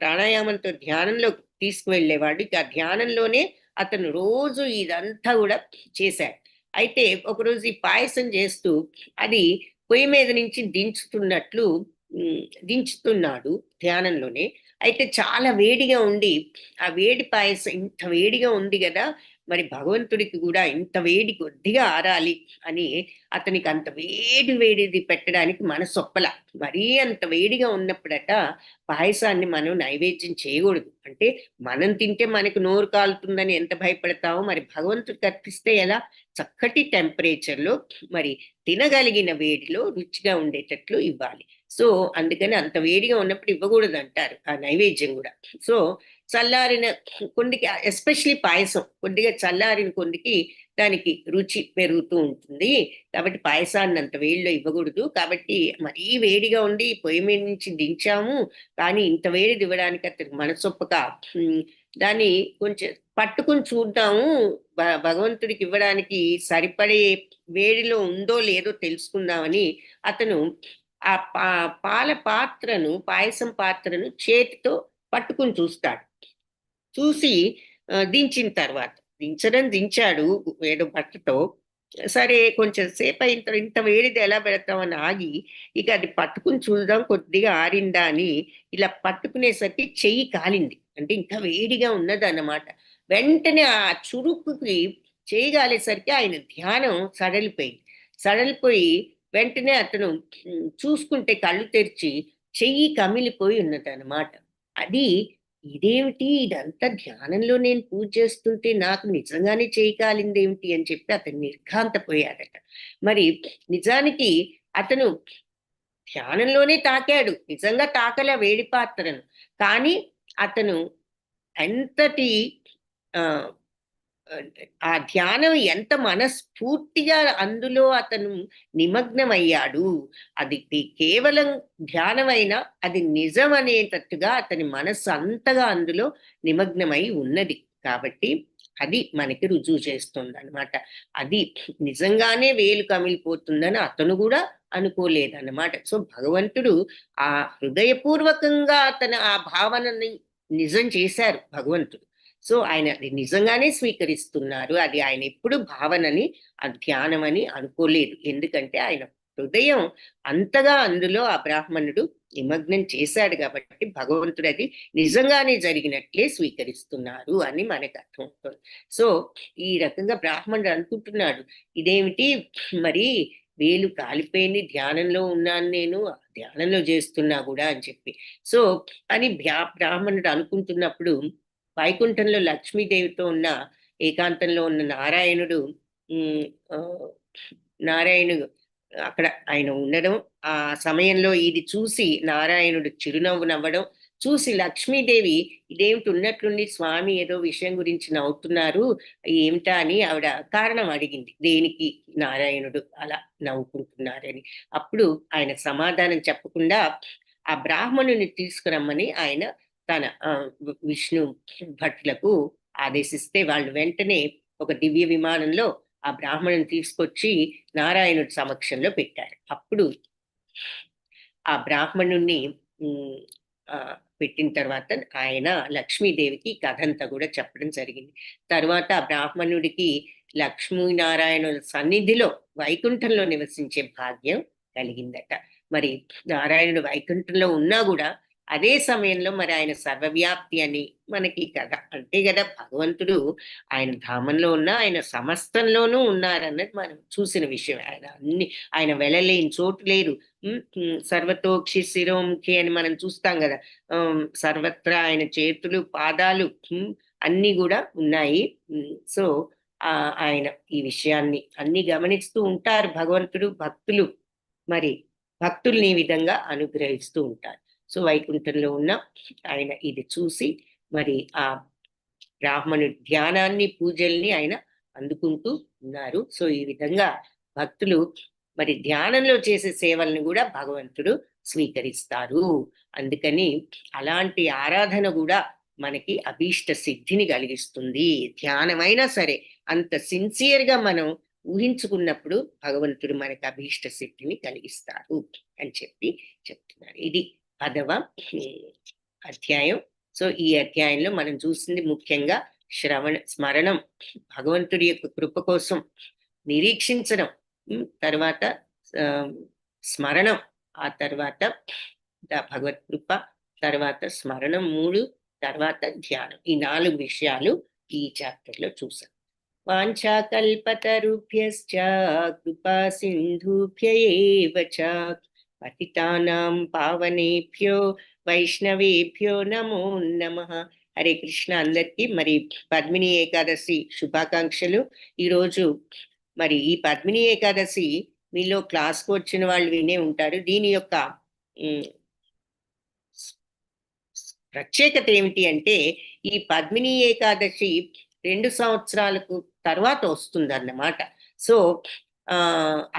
ప్రాణాయామంతో ధ్యానంలో తీసుకువెళ్ళేవాడు. ఇక ధ్యానంలోనే అతను రోజు ఇదంతా కూడా చేశాడు. అయితే ఒకరోజు ఈ పాయసం చేస్తూ అది పొయ్యి మీద నుంచి దించుతున్నాడు ధ్యానంలోనే. అయితే చాలా వేడిగా ఉండి, ఆ వేడి పాయసం ఇంత వేడిగా ఉంది కదా, మరి భగవంతుడికి కూడా ఇంత వేడి కొద్దిగా ఆరాలి అని అతనికి అంత వేడిది పెట్టడానికి మనసు ఒప్పల. మరీ అంత వేడిగా ఉన్నప్పుడట పాయసాన్ని మనం నైవేద్యం చేయకూడదు. అంటే మనం తింటే మనకు నోరు కాలుతుందని ఎంత భయపడతామో, మరి భగవంతుడికి అర్పిస్తే ఎలా? చక్కటి టెంపరేచర్లో మరి తినగలిగిన వేడిలో రుచిగా ఉండేటట్లు ఇవ్వాలి. సో అందుకని అంత వేడిగా ఉన్నప్పుడు ఇవ్వకూడదు అంటారు ఆ నైవేద్యం కూడా. సో చల్లారిన కొండికి, ఎస్పెషలీ పాయసం కొద్దిగా చల్లారిన కొండికి దానికి రుచి పెరుగుతూ ఉంటుంది. కాబట్టి పాయసాన్ని అంత వేడిలో ఇవ్వకూడదు. కాబట్టి మరీ వేడిగా ఉండి పొయ్యి మీద నుంచి దించాము, కానీ ఇంత వేడిది ఇవ్వడానికి అతనికి మనసొప్పక దాన్ని కొంచెం పట్టుకుని చూద్దాము, భగవంతుడికి ఇవ్వడానికి సరిపడే వేడిలో ఉందో లేదో తెలుసుకుందామని అతను ఆ పాల పాత్రను, పాయసం పాత్రను చేతితో పట్టుకుని చూస్తాడు. చూసి దించిన తర్వాత, దించాడు ఏదో బట్టతో. సరే కొంచెం సేపు అయిన ఇంత వేడిది ఎలా పెడతామని ఆగి, ఇక అది పట్టుకుని చూద్దాం కొద్దిగా ఆరిందా అని ఇలా పట్టుకునేసరికి చెయ్యి కాలింది. అంటే ఇంకా వేడిగా ఉన్నది అన్నమాట. వెంటనే ఆ చురుకుకి చెయ్యి కాలేసరికి ఆయన ధ్యానం సడలిపోయి వెంటనే అతను చూసుకుంటే కళ్ళు తెరిచి చెయ్యి కమిలిపోయి ఉన్నదన్నమాట. అది ఇదేమిటి, ఇదంతా ధ్యానంలో నేను పూజ చేస్తుంటే నాకు నిజంగానే చెయ్యి కాలిందేమిటి అని చెప్పి అతను నిర్ఘాంతపోయాడట. మరి నిజానికి అతను ధ్యానంలోనే తాకాడు, నిజంగా తాకలే వేడి పాత్రను. కానీ అతను ఎంతటి ఆ ఆ ధ్యానం ఎంత మనస్ఫూర్తిగా అందులో అతను నిమగ్నమయ్యాడు. అది కేవలం ధ్యానమైనా అది నిజం అనేటట్టుగా అతని మనస్సు అంతగా అందులో నిమగ్నమై ఉన్నది. కాబట్టి అది మనకి రుజువు చేస్తుంది అనమాట. అది నిజంగానే వేలు కమిలిపోతుందని అతను కూడా అనుకోలేదన్నమాట. సో భగవంతుడు ఆ హృదయపూర్వకంగా ఆ భావనని నిజం చేశారు భగవంతుడు. సో ఆయన అది నిజంగానే స్వీకరిస్తున్నారు. అది ఆయన ఎప్పుడు భావనని ధ్యానమని అనుకోలేదు. ఎందుకంటే ఆయన హృదయం అంతగా అందులో ఆ బ్రాహ్మణుడు నిమగ్నం చేశాడు కాబట్టి భగవంతుడు అది నిజంగానే జరిగినట్లే స్వీకరిస్తున్నారు అని మనకు అర్థమవుతుంది. సో ఈ రకంగా బ్రాహ్మణుడు అనుకుంటున్నాడు, ఇదేమిటి మరి వేలు కాలిపోయింది, ధ్యానంలో ఉన్నాను నేను, ధ్యానంలో చేస్తున్నా కూడా అని చెప్పి. సో అని బ్రాహ్మణుడు అనుకుంటున్నప్పుడు వైకుంఠంలో లక్ష్మీదేవితో ఉన్న ఏకాంతంలో ఉన్న నారాయణుడు నారాయణుడు అక్కడ ఆయన ఉండడం, ఆ సమయంలో ఇది చూసి నారాయణుడు చిరునవ్వు నవ్వడం చూసి లక్ష్మీదేవి ఇదేమిటి ఉన్నట్లుండి స్వామి ఏదో విషయం గురించి నవ్వుతున్నారు ఏమిటా అని ఆవిడ కారణం అడిగింది, దేనికి నారాయణుడు అలా నవ్వుకుంటున్నారని. అప్పుడు ఆయన సమాధానం చెప్పకుండా ఆ బ్రాహ్మణుని తీసుకురమ్మని ఆయన తన విష్ణు భట్లకు ఆదేశిస్తే వాళ్ళు వెంటనే ఒక దివ్య విమానంలో ఆ బ్రాహ్మణుని తీసుకొచ్చి నారాయణుడి సమక్షంలో పెట్టారు. అప్పుడు ఆ బ్రాహ్మణుణ్ణి పెట్టిన తర్వాత ఆయన లక్ష్మీదేవికి కథ అంతా కూడా చెప్పడం జరిగింది. తర్వాత ఆ బ్రాహ్మణుడికి లక్ష్మీనారాయణుల సన్నిధిలో వైకుంఠంలో నివసించే భాగ్యం కలిగిందట. మరి నారాయణుడు వైకుంఠంలో ఉన్నా కూడా అదే సమయంలో మరి ఆయన సర్వవ్యాప్తి అని మనకి కదా అంతే కదా, భగవంతుడు ఆయన ధామంలో ఉన్నా ఆయన సమస్తంలోనూ ఉన్నారన్నది మనం చూసిన విషయం. ఆయన వెళ్ళలేని చోటు లేదు. సర్వతోక్షి శిరోముఖి అని మనం చూస్తాం కదా, సర్వత్రా ఆయన చేతులు పాదాలు అన్ని కూడా ఉన్నాయి. సో ఆయన ఈ విషయాన్ని అన్ని గమనిస్తూ ఉంటారు భగవంతుడు. మరి భక్తుల్ని ఈ విధంగా అనుగ్రహిస్తూ ఉంటారు. సో వైకుంఠంలో ఉన్న ఆయన ఇది చూసి మరి ఆ బ్రాహ్మణుడి ధ్యానాన్ని పూజల్ని ఆయన అందుకుంటూ ఉన్నారు. సో ఈ విధంగా భక్తులు మరి ధ్యానంలో చేసే సేవలను కూడా భగవంతుడు స్వీకరిస్తారు. అందుకని అలాంటి ఆరాధన కూడా మనకి అభీష్ట సిద్ధిని కలిగిస్తుంది. ధ్యానమైనా సరే అంత సిన్సియర్గా మనం ఊహించుకున్నప్పుడు భగవంతుడు మనకి అభీష్ట సిద్ధిని కలిగిస్తారు అని చెప్తున్నారు. ఇది 10వ అధ్యాయం. సో ఈ అధ్యాయంలో మనం చూసింది ముఖ్యంగా స్మరణం, భగవంతుడి యొక్క కృప కోసం నిరీక్షించడం, తర్వాత స్మరణం, ఆ తర్వాత భగవత్ కృప, తర్వాత స్మరణం 3, తర్వాత ధ్యానం. ఈ 4 విషయాలు ఈ చాప్టర్ లో చూసాం. వాంఛాకల్పతరుభ్యశ్చ కృపా సింధుభ్య ఏవ చ పతితానాం పావనేభ్యో వైష్ణవేభ్యో నమో నమః. హరే కృష్ణ. అందరికీ మరి పద్మిని ఏకాదశి శుభాకాంక్షలు. ఈరోజు మరి ఈ పద్మిని ఏకాదశి మీలో క్లాస్కు వచ్చిన వాళ్ళు వినే ఉంటారు. దీని యొక్క ప్రత్యేకత ఏమిటి అంటే ఈ పద్మిని ఏకాదశి 2 సంవత్సరాలకు తర్వాత వస్తుంది అన్నమాట. సో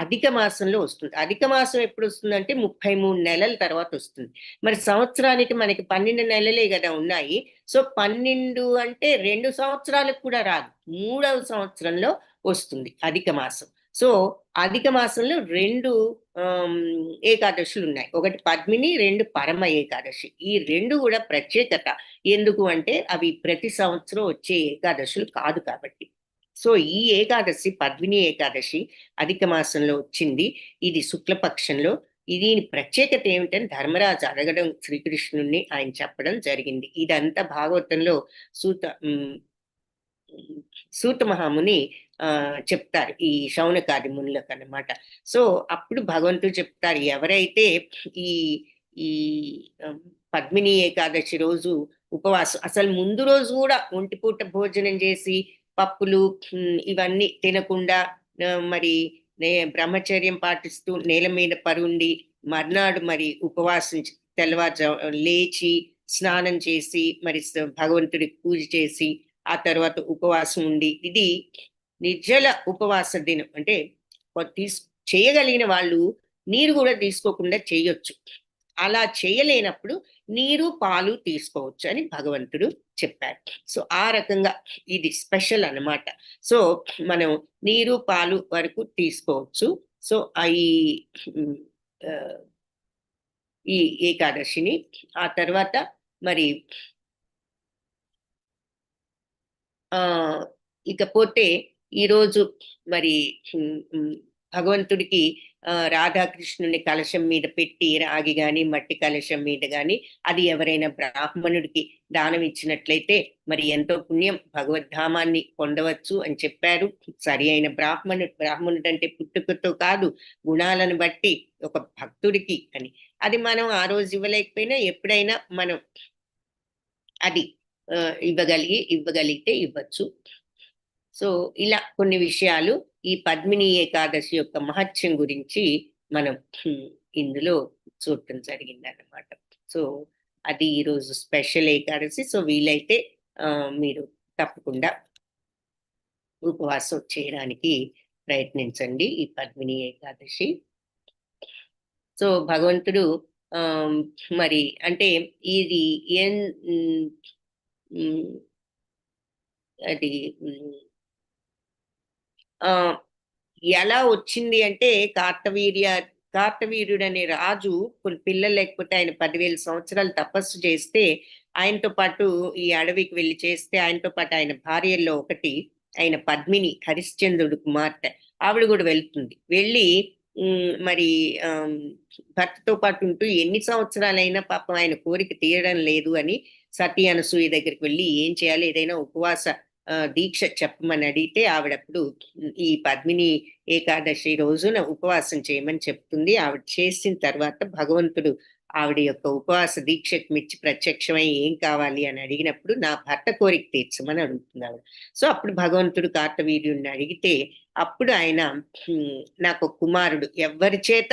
అధిక మాసంలో వస్తుంది. అధిక మాసం ఎప్పుడు వస్తుందంటే 33 నెలల తర్వాత వస్తుంది. మరి సంవత్సరానికి మనకి 12 నెలలే కదా ఉన్నాయి. సో 12 అంటే 2 సంవత్సరాలకు కూడా రాదు, 3వ సంవత్సరంలో వస్తుంది అధిక మాసం. సో అధిక మాసంలో 2 ఏకాదశులు ఉన్నాయి. ఒకటి పద్మిని, 2 పరమ ఏకాదశి. ఈ 2 కూడా ప్రత్యేకత. ఎందుకు అంటే అవి ప్రతి సంవత్సరం వచ్చే ఏకాదశులు కాదు కాబట్టి. సో ఈ ఏకాదశి పద్మిని ఏకాదశి అధిక మాసంలో వచ్చింది. ఇది శుక్లపక్షంలో. దీని ప్రత్యేకత ఏమిటని ధర్మరాజు అడగడం శ్రీకృష్ణుణ్ణి ఆయన చెప్పడం జరిగింది. ఇదంతా భాగవతంలో సూత మహాముని చెప్తారు ఈ శౌనకాది మునులకు అన్నమాట. సో అప్పుడు భగవంతుడు చెప్తారు, ఎవరైతే ఈ ఈ పద్మిని ఏకాదశి రోజు ఉపవాసం, అసలు ముందు రోజు కూడా ఒంటిపూట భోజనం చేసి పప్పులు ఇవన్నీ తినకుండా మరి బ్రహ్మచర్యం పాటిస్తూ నేల మీద పరుండి మర్నాడు మరి ఉపవాసం తెల్లవారుజా లేచి స్నానం చేసి మరి భగవంతుడికి పూజ చేసి ఆ తర్వాత ఉపవాసం ఉండి, ఇది నిర్జల ఉపవాస దినం. అంటే చేయగలిగిన వాళ్ళు నీరు కూడా తీసుకోకుండా చేయొచ్చు. అలా చేయలేనప్పుడు నీరు పాలు తీసుకోవచ్చు అని భగవంతుడు చెప్పారు. సో ఆ రకంగా ఇది స్పెషల్ అన్నమాట. సో మనం నీరు పాలు వరకు తీసుకోవచ్చు. సో ఈ ఏకాదశిని ఆ తర్వాత మరి ఇకపోతే ఈరోజు మరి భగవంతుడికి రాధాకృష్ణుని కలశం మీద పెట్టి రాగి గాని మట్టి కలశం మీద గాని అది ఎవరైనా బ్రాహ్మణుడికి దానం ఇచ్చినట్లయితే మరి ఎంతో పుణ్యం, భగవద్ధామాన్ని పొందవచ్చు అని చెప్పారు. సరి అయిన బ్రాహ్మణుడు అంటే పుట్టుకతో కాదు, గుణాలను బట్టి ఒక భక్తుడికి అని. అది మనం ఆ రోజు ఇవ్వలేకపోయినా ఎప్పుడైనా మనం అది ఇవ్వగలిగితే ఇవ్వచ్చు. సో ఇలా కొన్ని విషయాలు ఈ పద్మిని ఏకాదశి యొక్క మహత్యం గురించి మనం ఇందులో చూడటం జరిగింది అన్నమాట. సో అది ఈరోజు స్పెషల్ ఏకాదశి. సో వీలైతే మీరు తప్పకుండా ఉపవాసం చేయడానికి ప్రయత్నించండి ఈ పద్మిని ఏకాదశి. సో భగవంతుడు మరి అంటే ఇది అది ఎలా వచ్చింది అంటే కార్తవీర్యుడు అనే రాజు పిల్లలు లేకపోతే ఆయన 10,000 సంవత్సరాలు తపస్సు చేస్తే ఆయనతో పాటు ఈ అడవికి వెళ్ళి చేస్తే ఆయనతో పాటు ఆయన భార్యల్లో ఒకటి ఆయన పద్మిని, హరిశ్చంద్రుడు కుమార్తె, ఆవిడ కూడా వెళ్తుంది. వెళ్ళి మరి భర్తతో పాటు ఉంటూ ఎన్ని సంవత్సరాలైనా పాపం ఆయన కోరిక తీయడం లేదు అని సతీ అనసూయ దగ్గరికి వెళ్ళి ఏం చేయాలి, ఏదైనా ఉపవాస దీక్ష చెప్పమని అడిగితే ఆవిడప్పుడు ఈ పద్మిని ఏకాదశి రోజున ఉపవాసం చేయమని చెప్తుంది. ఆవిడ చేసిన తర్వాత భగవంతుడు ఆవిడ యొక్క ఉపవాస దీక్షకు మెచ్చి ప్రత్యక్షమై ఏం కావాలి అని అడిగినప్పుడు నా భర్త కోరిక తీర్చమని అడుగుతుంది ఆవిడ. సో అప్పుడు భగవంతుడు కార్తవీర్యుడిని అడిగితే అప్పుడు ఆయన నాకు కుమారుడు ఎవరి చేత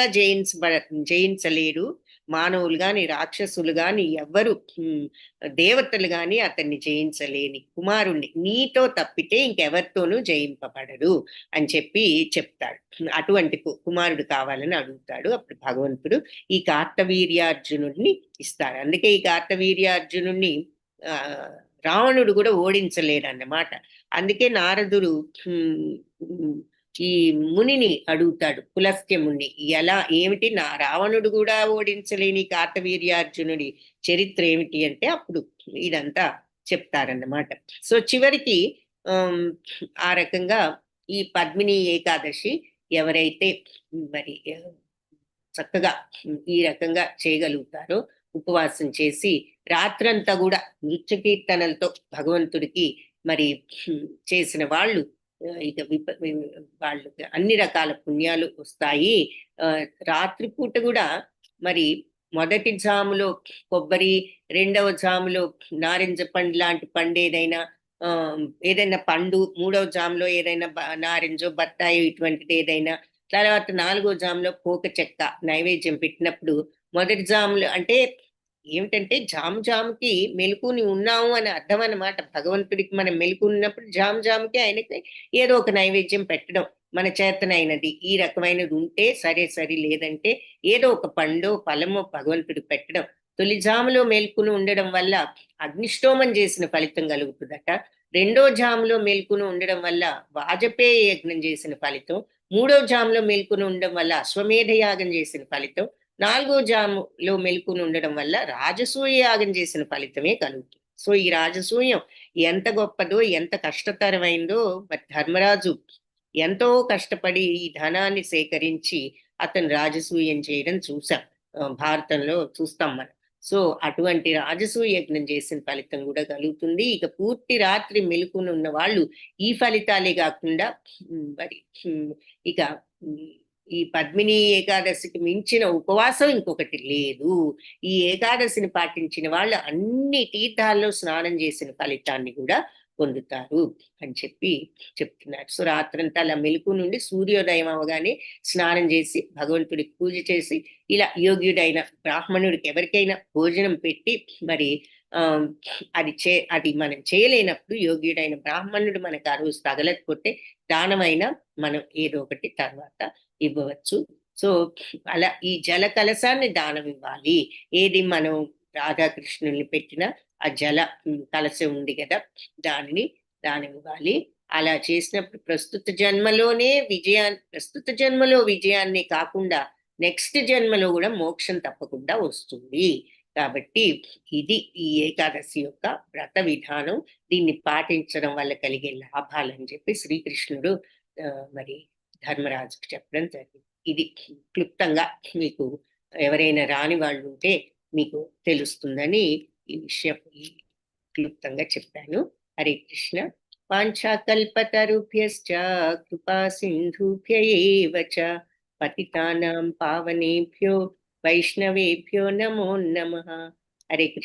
జయించలేడు, మానవులు గాని రాక్షసులు గాని ఎవ్వరు దేవతలు గాని అతన్ని జయించలేని కుమారుణ్ణి నీతో తప్పితే ఇంకెవరితోనూ జయింపబడడు అని చెప్తాడు. అటువంటి కుమారుడు కావాలని అడుగుతాడు. అప్పుడు భగవంతుడు ఈ కార్తవీర్యార్జునుడిని ఇస్తాడు. అందుకే ఈ కార్తవీర్యార్జునుడిని రావణుడు కూడా ఓడించలేడు అన్నమాట. అందుకే నారదుడు ఈ మునిని అడుగుతాడు, పులస్త్య ముని, ఏమిటి నా రావణుడు కూడా ఓడించలేని కార్తవీర్యార్జునుడి చరిత్ర ఏమిటి అంటే అప్పుడు ఇదంతా చెప్తారన్నమాట. సో చివరికి ఆ రకంగా ఈ పద్మిని ఏకాదశి ఎవరైతే మరి చక్కగా ఈ రకంగా చేయగలుగుతారో, ఉపవాసం చేసి రాత్రంతా కూడా నృత్య కీర్తనలతో భగవంతుడికి మరి చేసిన వాళ్ళు ఇక వాళ్ళకి అన్ని రకాల పుణ్యాలు వస్తాయి. రాత్రిపూట కూడా మరి మొదటి జాములో కొబ్బరి, రెండవ జాములో నారింజ పండు లాంటి పండు ఏదైనా పండు, మూడవ జాములో ఏదైనా నారింజో బత్తాయి ఇటువంటిది ఏదైనా, తర్వాత 4వ జాములో పోక చెక్క నైవేద్యం పెట్టినప్పుడు మొదటి జాములు అంటే ఏమిటంటే జాముకి మెలుకుని ఉన్నాము అని అర్థం అన్నమాట. భగవంతుడికి మనం మెలుకున్నప్పుడు జాముకి ఆయనకి ఏదో ఒక నైవేద్యం పెట్టడం మన చేతనైనది, ఈ రకమైనది ఉంటే సరే లేదంటే ఏదో ఒక పండో ఫలమో భగవంతుడికి పెట్టడం. తొలి జాములో మేల్కుని ఉండడం వల్ల అగ్నిష్టోమం చేసిన ఫలితం కలుగుతుందట. రెండో జాములో మేల్కుని ఉండడం వల్ల వాజపేయ యజ్ఞం చేసిన ఫలితం, మూడో జాములో మేల్కుని ఉండడం వల్ల అశ్వమేధ యాగం చేసిన ఫలితం, 4వ జాములో మెలుకుని ఉండడం వల్ల రాజసూయ యాగం చేసిన ఫలితమే కలుగుతుంది. సో ఈ రాజసూయం ఎంత గొప్పదో, ఎంత కష్టతరమైందో, మరి ధర్మరాజు ఎంతో కష్టపడి ఈ ధనాన్ని సేకరించి అతను రాజసూయం చేయడం చూసాం, భారతంలో చూస్తాం మనం. సో అటువంటి రాజసూయ యజ్ఞం చేసిన ఫలితం కూడా కలుగుతుంది. ఇక పూర్తి రాత్రి మెలుకుని ఉన్న వాళ్ళు ఈ ఫలితాలే కాకుండా మరి ఇక ఈ పద్మిని ఏకాదశికి మించిన ఉపవాసం ఇంకొకటి లేదు. ఈ ఏకాదశిని పాటించిన వాళ్ళు అన్ని తీర్థాల్లో స్నానం చేసిన ఫలితాన్ని కూడా పొందుతారు అని చెప్పి చెప్తున్నారు. సో రాత్రంతా అలా మెలకు నుండి సూర్యోదయం అవగానే స్నానం చేసి భగవంతుడికి పూజ చేసి ఇలా యోగ్యుడైన బ్రాహ్మణుడికి ఎవరికైనా భోజనం పెట్టి మరి ఆ అది మనం చేయలేనప్పుడు యోగ్యుడైన బ్రాహ్మణుడు మనకు ఆ రోజు తగలకపోతే దానమైనా మనం ఏదో ఒకటి తర్వాత ఇవ్వవచ్చు. సో అలా ఈ జల కలశాన్ని దానం ఇవ్వాలి. ఏది మనం రాధాకృష్ణుల్ని పెట్టిన ఆ జల కలశం ఉంది కదా, దానిని దానం ఇవ్వాలి. అలా చేసినప్పుడు ప్రస్తుత జన్మలో విజయాన్ని కాకుండా నెక్స్ట్ జన్మలో కూడా మోక్షం తప్పకుండా వస్తుంది. కాబట్టి ఇది ఈ ఏకాదశి యొక్క వ్రత విధానం. దీన్ని పాటించడం వల్ల కలిగే లాభాలని చెప్పి శ్రీకృష్ణుడు మరి ధర్మరాజుకు చెప్పడం జరిగింది. ఇది క్లుప్తంగా మీకు ఎవరైనా రాని వాళ్ళు ఉంటే మీకు తెలుస్తుందని ఈ విషయం క్లుప్తంగా చెప్పాను. హరే కృష్ణ. వాంఛాకల్పతరుభ్యశ్చ కృపా సింధుభ్య ఏవ చ పతితానాం పావనేభ్యో వైష్ణవేభ్యో నమో నమః. హరే కృష్ణ.